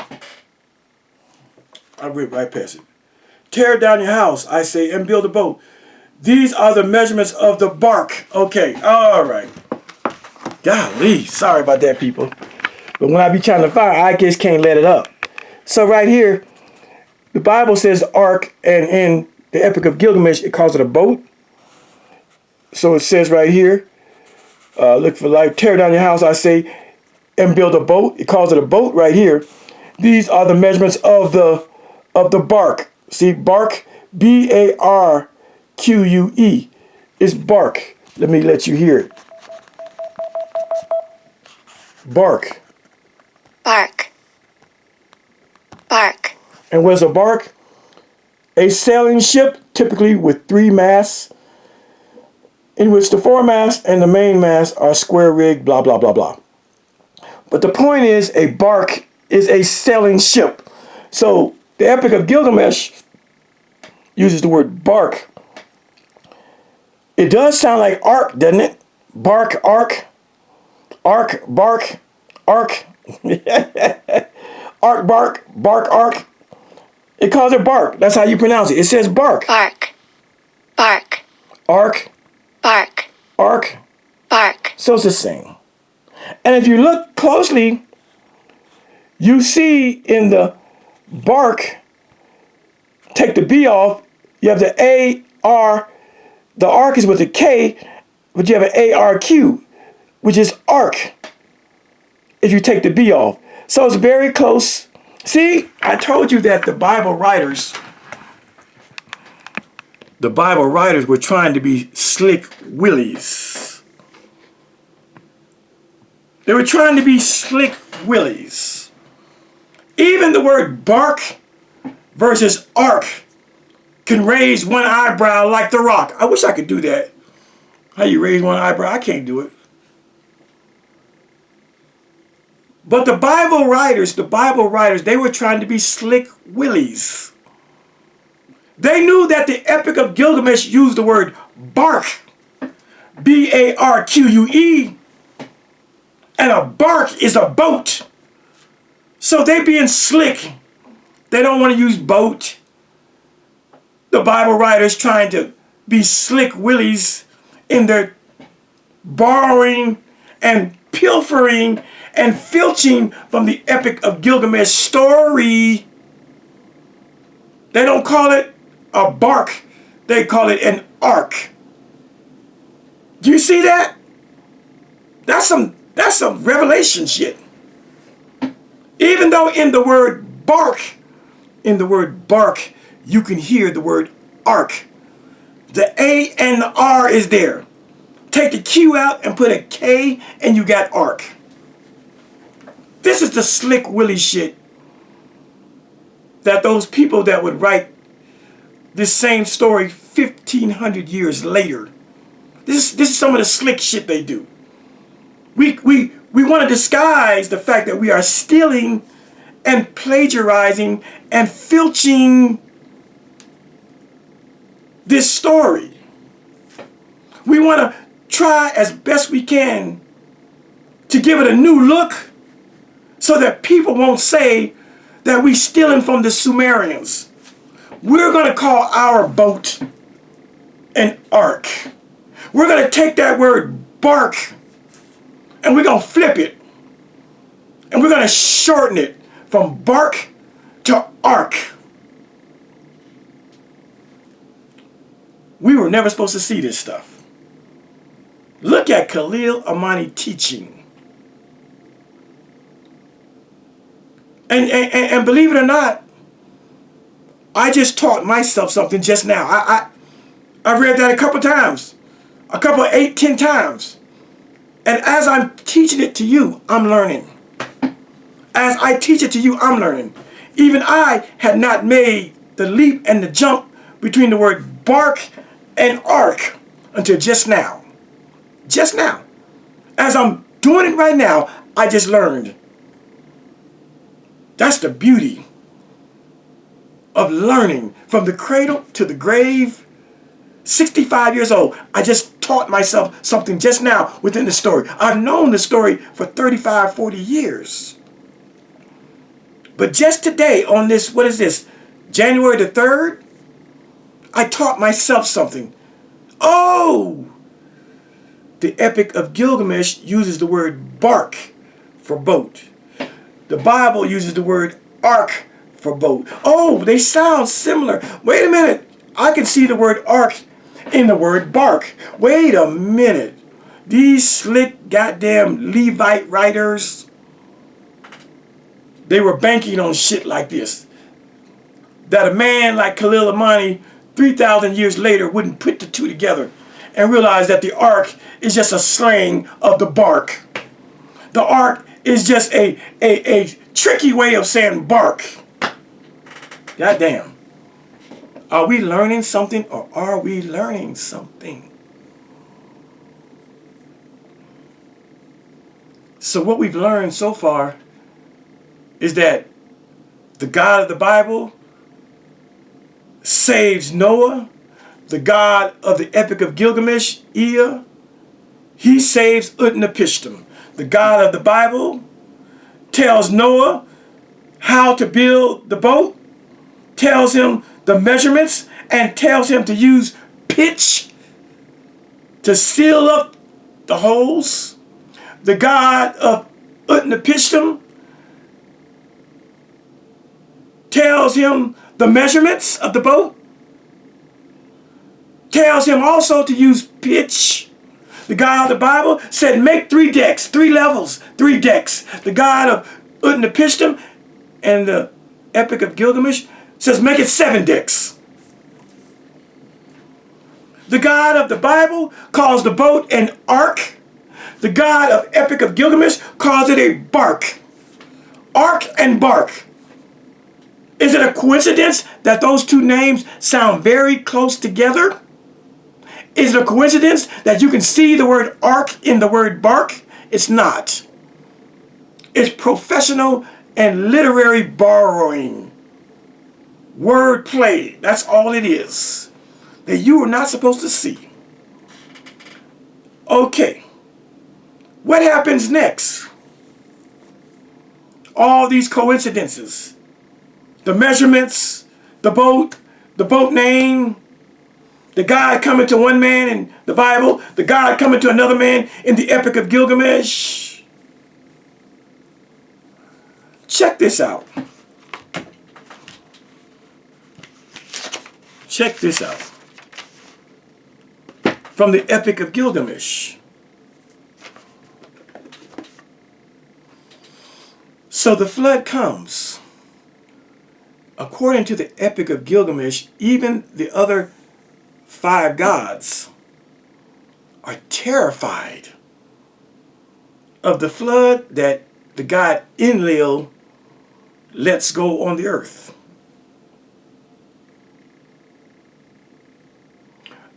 I read right past it. Tear down your house, I say, and build a boat. These are the measurements of the bark. Okay, all right. Golly, sorry about that, people. But when I be trying to find, I just can't let it up. So right here, the Bible says ark, and in the Epic of Gilgamesh, it calls it a boat. So it says right here, look for life, tear down your house, I say, and build a boat. It calls it a boat right here. These are the measurements of the bark. See, bark, B-A-R-Q-U-E. It's bark. Let me let you hear it. Bark. Bark. Bark. And what is a bark? A sailing ship, typically with 3 masts, in which the foremast and the main mast are square rigged, blah, blah, blah, blah. But the point is, a bark is a sailing ship. So the Epic of Gilgamesh uses the word bark. It does sound like ark, doesn't it? Bark, ark. Ark, bark, ark. Ark, bark, bark, ark. It calls it bark. That's how you pronounce it. It says bark. Bark. Bark. Ark. Bark. Ark. Bark. So it's the same. And if you look closely, you see in the bark, take the B off, you have the A-R, the ark is with a K, but you have an A-R-Q, which is ark, if you take the B off. So it's very close. See, I told you that the Bible writers were trying to be slick willies. They were trying to be slick willies. Even the word bark versus ark can raise one eyebrow like the Rock. I wish I could do that. How you raise one eyebrow? I can't do it. But the Bible writers, they were trying to be slick willies. They knew that the Epic of Gilgamesh used the word bark, B-A-R-Q-U-E, and a bark is a boat. So they being slick. They don't want to use boat. The Bible writers trying to be slick willies in their borrowing and pilfering and filching from the Epic of Gilgamesh story. They don't call it a bark. They call it an ark. Do you see that? That's some revelation shit. Even though in the word bark, you can hear the word ark. The A and the R is there. Take the Q out and put a K and you got ark. This is the slick Willie shit that those people that would write this same story 1,500 years later. This is some of the slick shit they do. We want to disguise the fact that we are stealing and plagiarizing and filching this story. We want to try as best we can to give it a new look so that people won't say that we're stealing from the Sumerians. We're going to call our boat an ark. We're going to take that word bark and we're going to flip it. And we're going to shorten it from bark to ark. We were never supposed to see this stuff. Look at Khalil Amani teaching. And believe it or not, I just taught myself something just now. I read that a couple times. A couple, 8, 10 times. And as I'm teaching it to you, I'm learning. As I teach it to you, I'm learning. Even I had not made the leap and the jump between the word bark and ark until just now. Just now. As I'm doing it right now, I just learned. That's the beauty of learning from the cradle to the grave. 65 years old, I just taught myself something just now within the story. I've known the story for 35, 40 years. But just today on this, what is this, January the 3rd, I taught myself something. Oh! The Epic of Gilgamesh uses the word bark for boat. The Bible uses the word ark for boat. Oh, they sound similar. Wait a minute. I can see the word ark in the word bark. Wait a minute. These slick goddamn Levite writers, they were banking on shit like this. That a man like Khalil Amani 3,000 years later wouldn't put the two together and realize that the ark is just a slang of the bark. The ark is just a tricky way of saying bark. Goddamn. Are we learning something or are we learning something? So what we've learned so far is that the God of the Bible saves Noah. The God of the Epic of Gilgamesh, Ea, he saves Utnapishtim. The God of the Bible tells Noah how to build the boat, tells him the measurements, and tells him to use pitch to seal up the holes. The God of Utnapishtim tells him the measurements of the boat, tells him also to use pitch. The God of the Bible said make 3 decks, 3 levels, 3 decks. The God of Utnapishtim and the Epic of Gilgamesh says make it 7 decks. The God of the Bible calls the boat an ark. The God of Epic of Gilgamesh calls it a bark. Ark and bark. Is it a coincidence that those two names sound very close together? Is it a coincidence that you can see the word ark in the word bark? It's not. It's professional and literary borrowing. Word play. That's all it is. That you are not supposed to see. Okay. What happens next? All these coincidences. The measurements, the boat name, the God coming to one man in the Bible, the God coming to another man in the Epic of Gilgamesh. Check this out. Check this out. from the Epic of Gilgamesh. So the flood comes. According to the Epic of Gilgamesh, even the other 5 gods are terrified of the flood that the god Enlil lets go on the earth.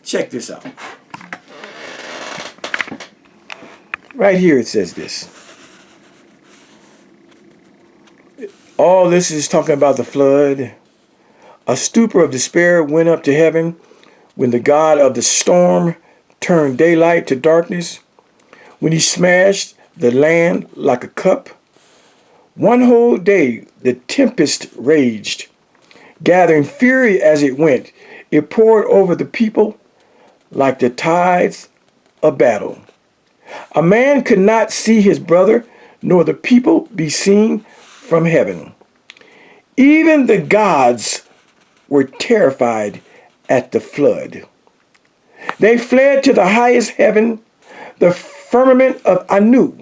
Check this out. Right here it says this. All this is talking about the flood. A stupor of despair went up to heaven when the god of the storm turned daylight to darkness, when he smashed the land like a cup. One whole day the tempest raged, gathering fury as it went. It poured over the people like the tides of battle. A man could not see his brother, nor the people be seen from heaven. Even the gods were terrified at the flood. They fled to the highest heaven, the firmament of Anu.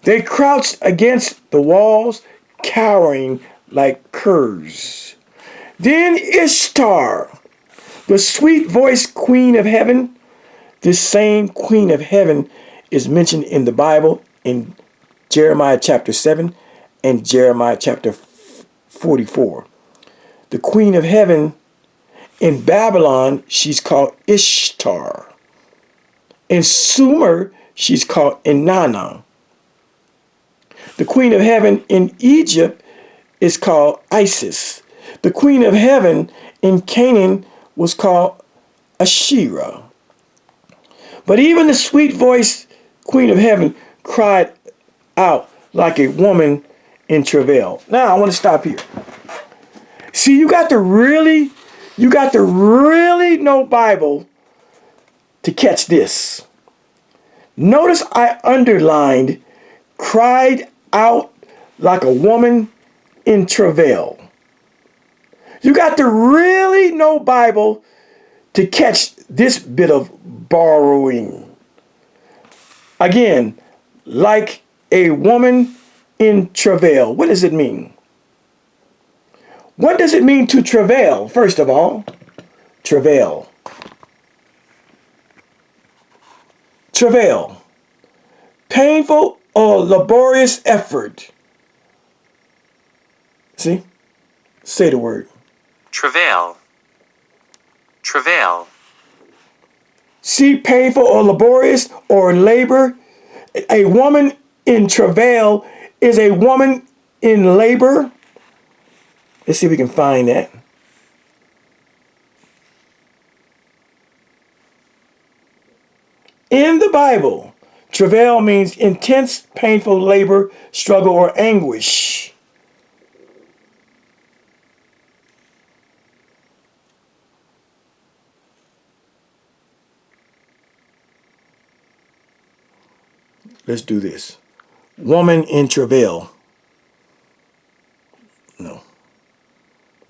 They crouched against the walls, cowering like curs. Then Ishtar, the sweet-voiced queen of heaven, this same queen of heaven is mentioned in the Bible in Jeremiah chapter 7 and Jeremiah chapter 44. The queen of heaven in Babylon, she's called Ishtar. In Sumer, she's called Inanna. The queen of heaven in Egypt is called Isis. The queen of heaven in Canaan was called Asherah. But even the sweet-voiced queen of heaven cried out like a woman in travail. Now, I want to stop here. See, you got to really know Bible to catch this. Notice I underlined, cried out like a woman in travail. You got to really know Bible to catch this bit of borrowing. Again, like a woman in travail. What does it mean? What does it mean to travail? First of all, travail. Travail. Painful or laborious effort. See? Say the word. Travail. Travail. See, painful or laborious or labor. A woman in travail is a woman in labor. Let's see if we can find that. In the Bible, travail means intense, painful labor, struggle, or anguish. Let's do this. Woman in travail. No.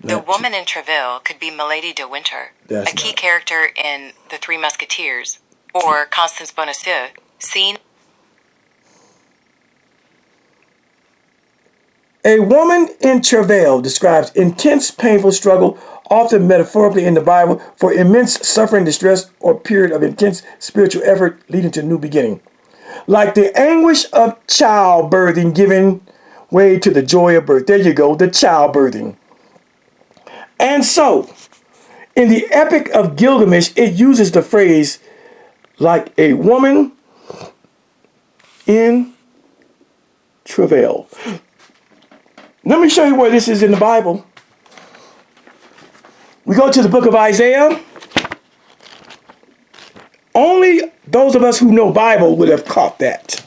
The woman in travail could be Milady de Winter, a key character in The Three Musketeers, or Constance Bonacieux, seen. A woman in travail describes intense, painful struggle, often metaphorically in the Bible, for immense suffering, distress, or period of intense spiritual effort leading to a new beginning. Like the anguish of childbirthing giving way to the joy of birth. There you go, the childbirthing. And so, in the Epic of Gilgamesh, it uses the phrase, like a woman in travail. Let me show you where this is in the Bible. We go to the book of Isaiah. Only those of us who know Bible would have caught that.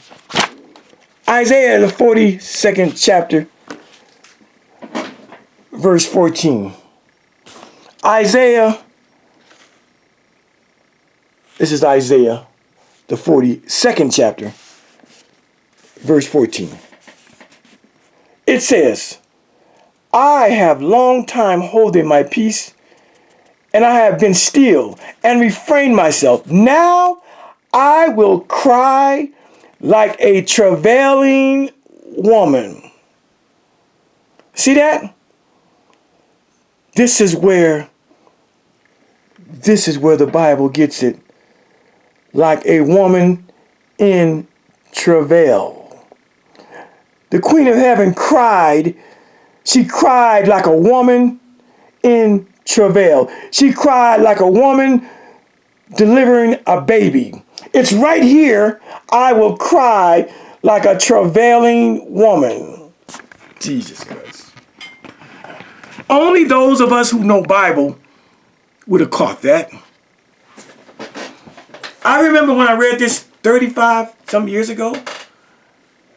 Isaiah, the 42nd chapter, verse 14. Isaiah, this is Isaiah, the 42nd chapter, verse 14. It says, I have long time holding my peace and I have been still and refrained myself. Now I will cry like a travailing woman. See that? This is where the Bible gets it. Like a woman in travail. The Queen of Heaven cried. She cried like a woman in travail. She cried like a woman delivering a baby. It's right here. I will cry like a travailing woman. Jesus Christ. Only those of us who know Bible would have caught that. I remember when I read this 35 some years ago,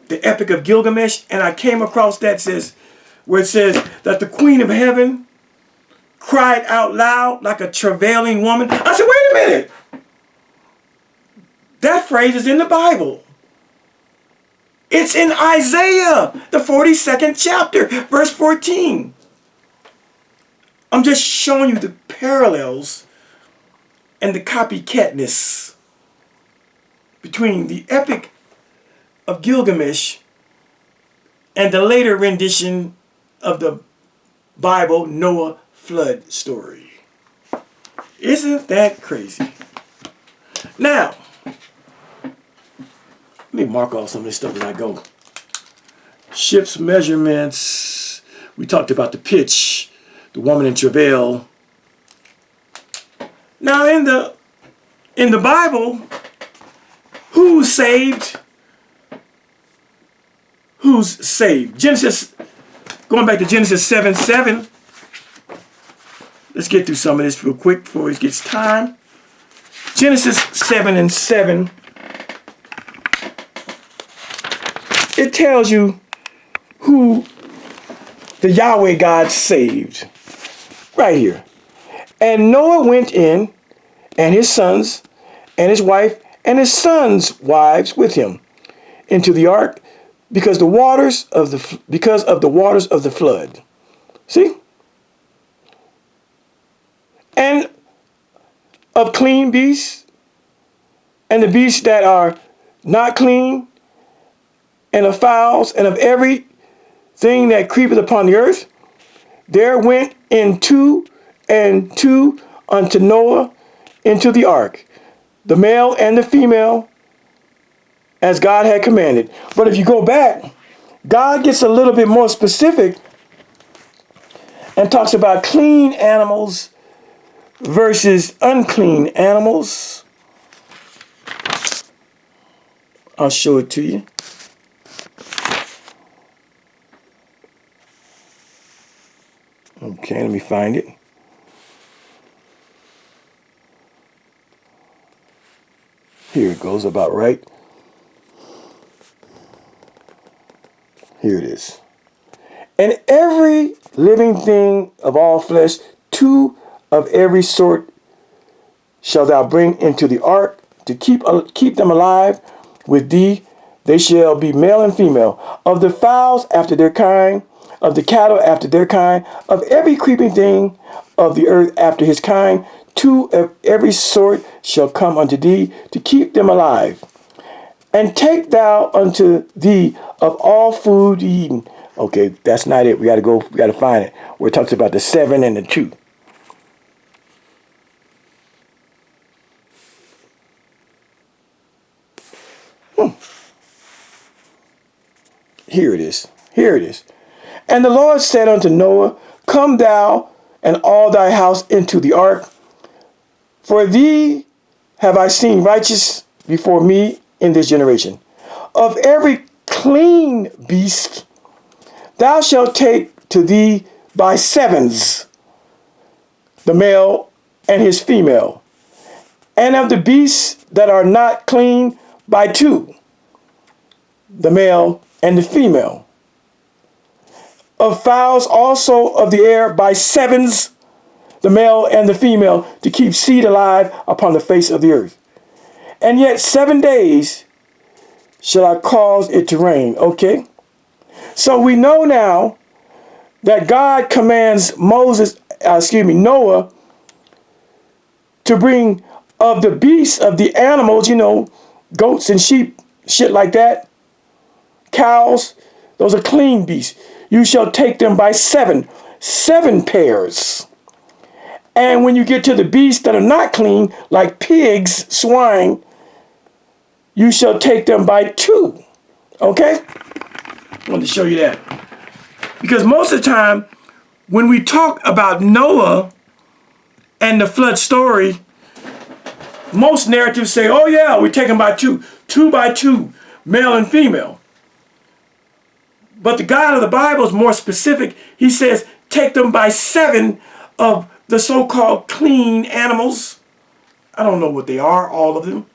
the Epic of Gilgamesh, and I came across that where it says that the Queen of Heaven cried out loud like a travailing woman. I said, wait a minute. That phrase is in the Bible. It's in Isaiah, the 42nd chapter, verse 14. I'm just showing you the parallels and the copycatness between the Epic of Gilgamesh and the later rendition of the Bible Noah flood story. Isn't that crazy? Now, let me mark off some of this stuff as I go. Ship's measurements. We talked about the pitch, the woman in travail. Now in the Bible, who's saved? Who's saved? Genesis, going back to Genesis 7:7. Let's get through some of this real quick before it gets time. Genesis 7:7. It tells you who the Yahweh God saved. Right here. And Noah went in, and his sons, and his wife, and his sons' wives with him, into the ark, because of the waters of the flood. See? And of clean beasts, and the beasts that are not clean, and of fowls, and of every thing that creepeth upon the earth, there went in two and two unto Noah into the ark, the male and the female, as God had commanded. But if you go back, God gets a little bit more specific and talks about clean animals versus unclean animals. I'll show it to you. Okay, let me find it. Here it goes, about right. Here it is. And every living thing of all flesh, two of every sort shalt thou bring into the ark to keep them alive with thee. They shall be male and female. Of the fowls after their kind, of the cattle after their kind, of every creeping thing of the earth after his kind, two of every sort shall come unto thee to keep them alive. And take thou unto thee of all food eaten. Okay, that's not it. We gotta find it. Where it talks about the 7 and the 2. Here it is. Here it is. And the Lord said unto Noah, come thou and all thy house into the ark, for thee have I seen righteous before me in this generation. Of every clean beast thou shalt take to thee by sevens, the male and his female, and of the beasts that are not clean by two, the male and the female. Of fowls also of the air by sevens, the male and the female, to keep seed alive upon the face of the earth. And yet 7 days shall I cause it to rain. Okay? So we know now that God commands Noah to bring of the beasts of the animals, goats and sheep, shit like that, cows, those are clean beasts. You shall take them by seven pairs. And when you get to the beasts that are not clean, like pigs, swine, you shall take them by two. Okay? I wanted to show you that. Because most of the time, when we talk about Noah and the flood story, most narratives say, oh yeah, we take them by two by two, male and female. But the God of the Bible is more specific. He says, take them by seven of the so-called clean animals. I don't know what they are, all of them.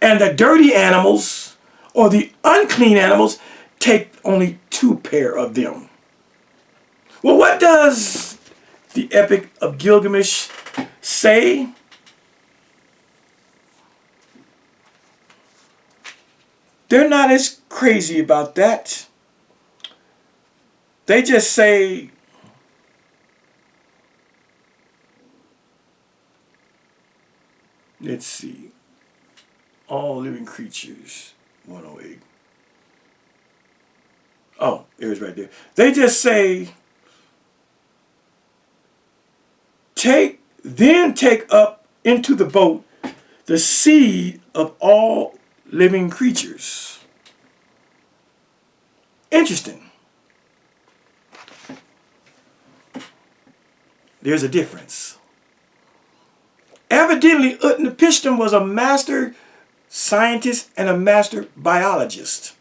And the dirty animals, or the unclean animals, take only 2 pair of them. Well, what does the Epic of Gilgamesh say? They're not as crazy about that. They just say, let's see, all living creatures, 108. Oh, it was right there. They just say, take up into the boat the seed of all living creatures. Interesting. There's a difference. Evidently, Utnapishtim was a master scientist and a master biologist.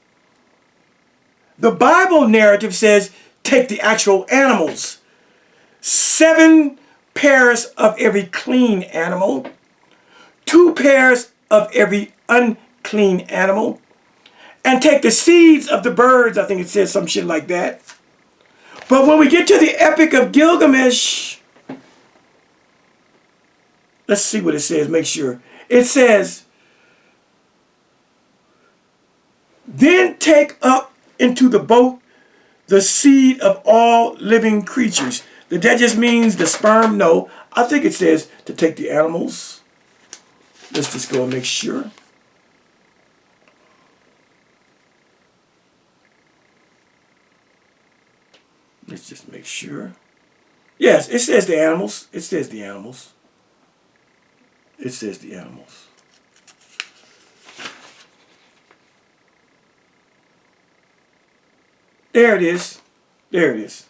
The Bible narrative says, take the actual animals. 7 pairs of every clean animal. 2 pairs of every unclean animal. And take the seeds of the birds. I think it says some shit like that. But when we get to the Epic of Gilgamesh, let's see what it says, make sure. It says, then take up into the boat the seed of all living creatures. Did that just means the sperm? No. I think it says to take the animals. Let's just go and make sure. Let's just make sure. Yes, it says the animals. It says the animals. It says the animals. There it is. There it is.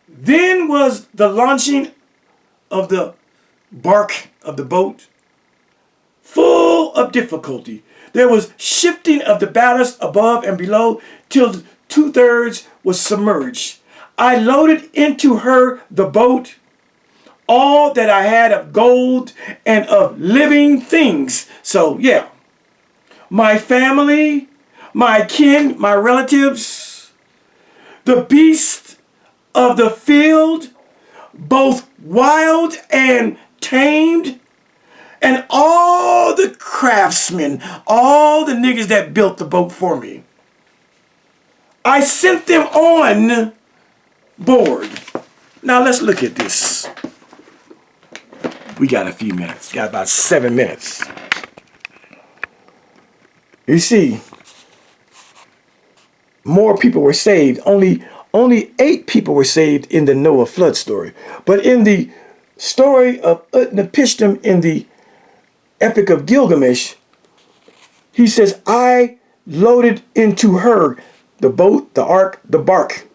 Then was the launching of the bark of the boat full of difficulty. There was shifting of the ballast above and below till 2/3 was submerged. I loaded into her the boat all that I had of gold and of living things. So yeah, my family, my kin, my relatives, the beasts of the field, both wild and tamed, and all the craftsmen, all the niggas that built the boat for me. I sent them on board. Now let's look at this. We got a few minutes. Got about 7 minutes. You see, more people were saved. Only 8 people were saved in the Noah flood story. But in the story of Utnapishtim in the Epic of Gilgamesh, he says, I loaded into her, the boat, the ark, the bark,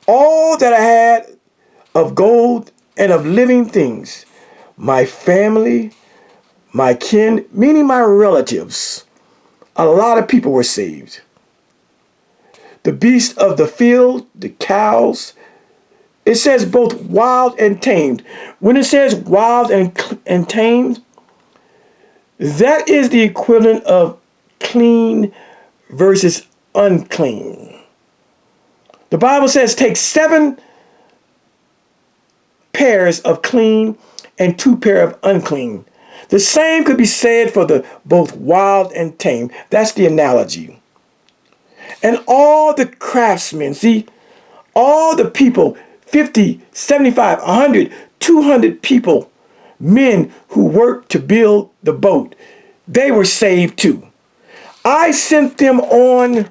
all that I had of gold and of living things, my family, my kin, meaning my relatives. A lot of people were saved. The beasts of the field, the cows. It says both wild and tamed. When it says wild and tamed, that is the equivalent of clean versus unclean. The Bible says take 7 pairs of clean and 2 pair of unclean. The same could be said for the both wild and tame. That's the analogy. And all the craftsmen, see, all the people, 50, 75, 100, 200 people men who worked to build the boat. They were saved too. I sent them on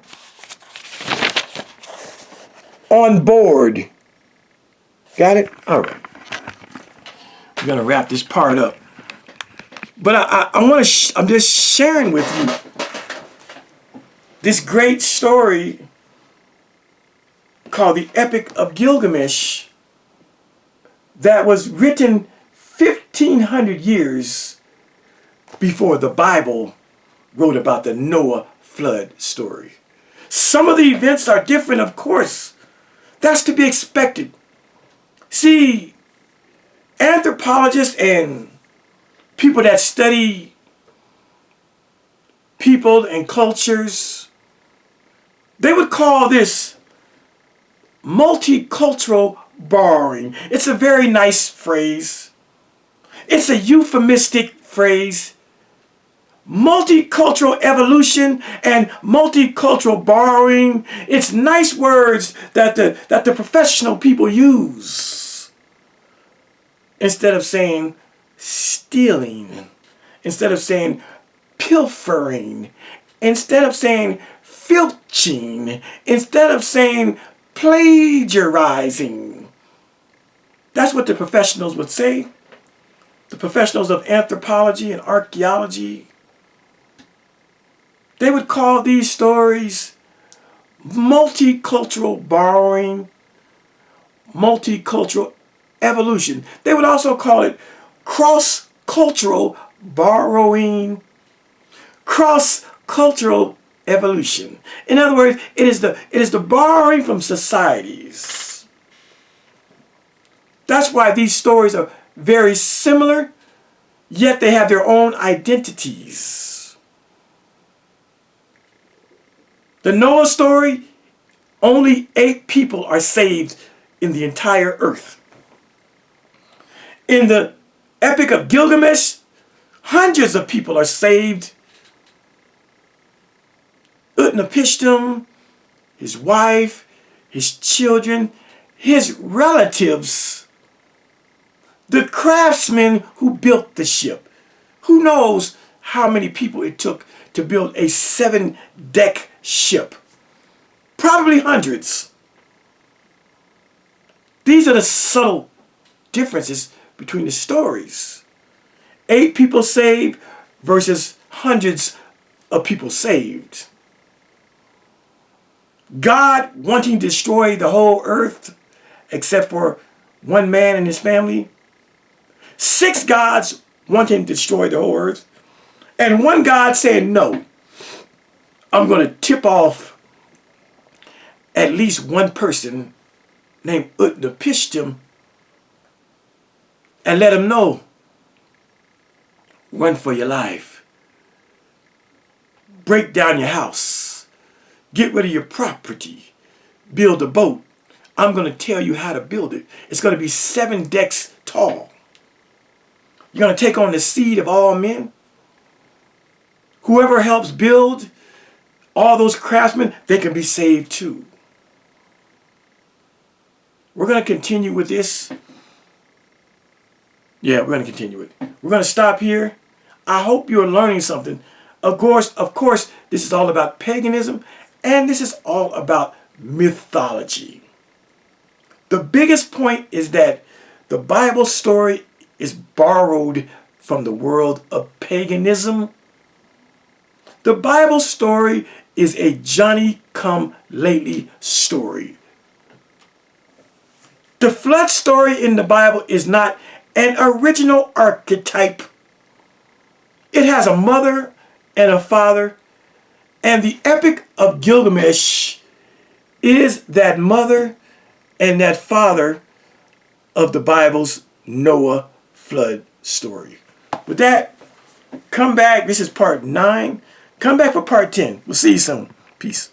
board. Got it? All right. We're going to wrap this part up. But I'm just sharing with you this great story called the Epic of Gilgamesh that was written 1,500 years before the Bible wrote about the Noah flood story. Some of the events are different, of course. That's to be expected. See, anthropologists and people that study people and cultures, they would call this multicultural borrowing. It's a very nice phrase. It's a euphemistic phrase. Multicultural evolution and multicultural borrowing. It's nice words that the professional people use. Instead of saying stealing, instead of saying pilfering, instead of saying filching, instead of saying plagiarizing. That's what the professionals would say. The professionals of anthropology and archaeology. They would call these stories multicultural borrowing, multicultural evolution. They would also call it cross-cultural borrowing, cross-cultural evolution. In other words, it is the borrowing from societies. That's why these stories are very similar, yet they have their own identities. The Noah story, only 8 people are saved in the entire earth. In the Epic of Gilgamesh, hundreds of people are saved. Utnapishtim, his wife, his children, his relatives, the craftsmen who built the ship. Who knows how many people it took to build a 7-deck ship? Probably hundreds. These are the subtle differences between the stories. 8 people saved versus hundreds of people saved. God wanting to destroy the whole earth except for one man and his family. 6 gods wanting to destroy the whole earth. And one God saying, no, I'm going to tip off at least one person named Utnapishtim and let him know, run for your life. Break down your house. Get rid of your property. Build a boat. I'm going to tell you how to build it. It's going to be 7 decks tall. You're going to take on the seed of all men. Whoever helps build, all those craftsmen, they can be saved too. We're going to continue with this. Yeah, we're going to continue it. We're going to stop here. I hope you're learning something. Of course, this is all about paganism, and this is all about mythology. The biggest point is that the Bible story is borrowed from the world of paganism. The Bible story is a Johnny-come-lately story. The flood story in the Bible is not an original archetype. It has a mother and a father, and the Epic of Gilgamesh is that mother and that father of the Bible's Noah flood story. With that, come back. This is part 9. Come back for part 10. We'll see you soon. Peace.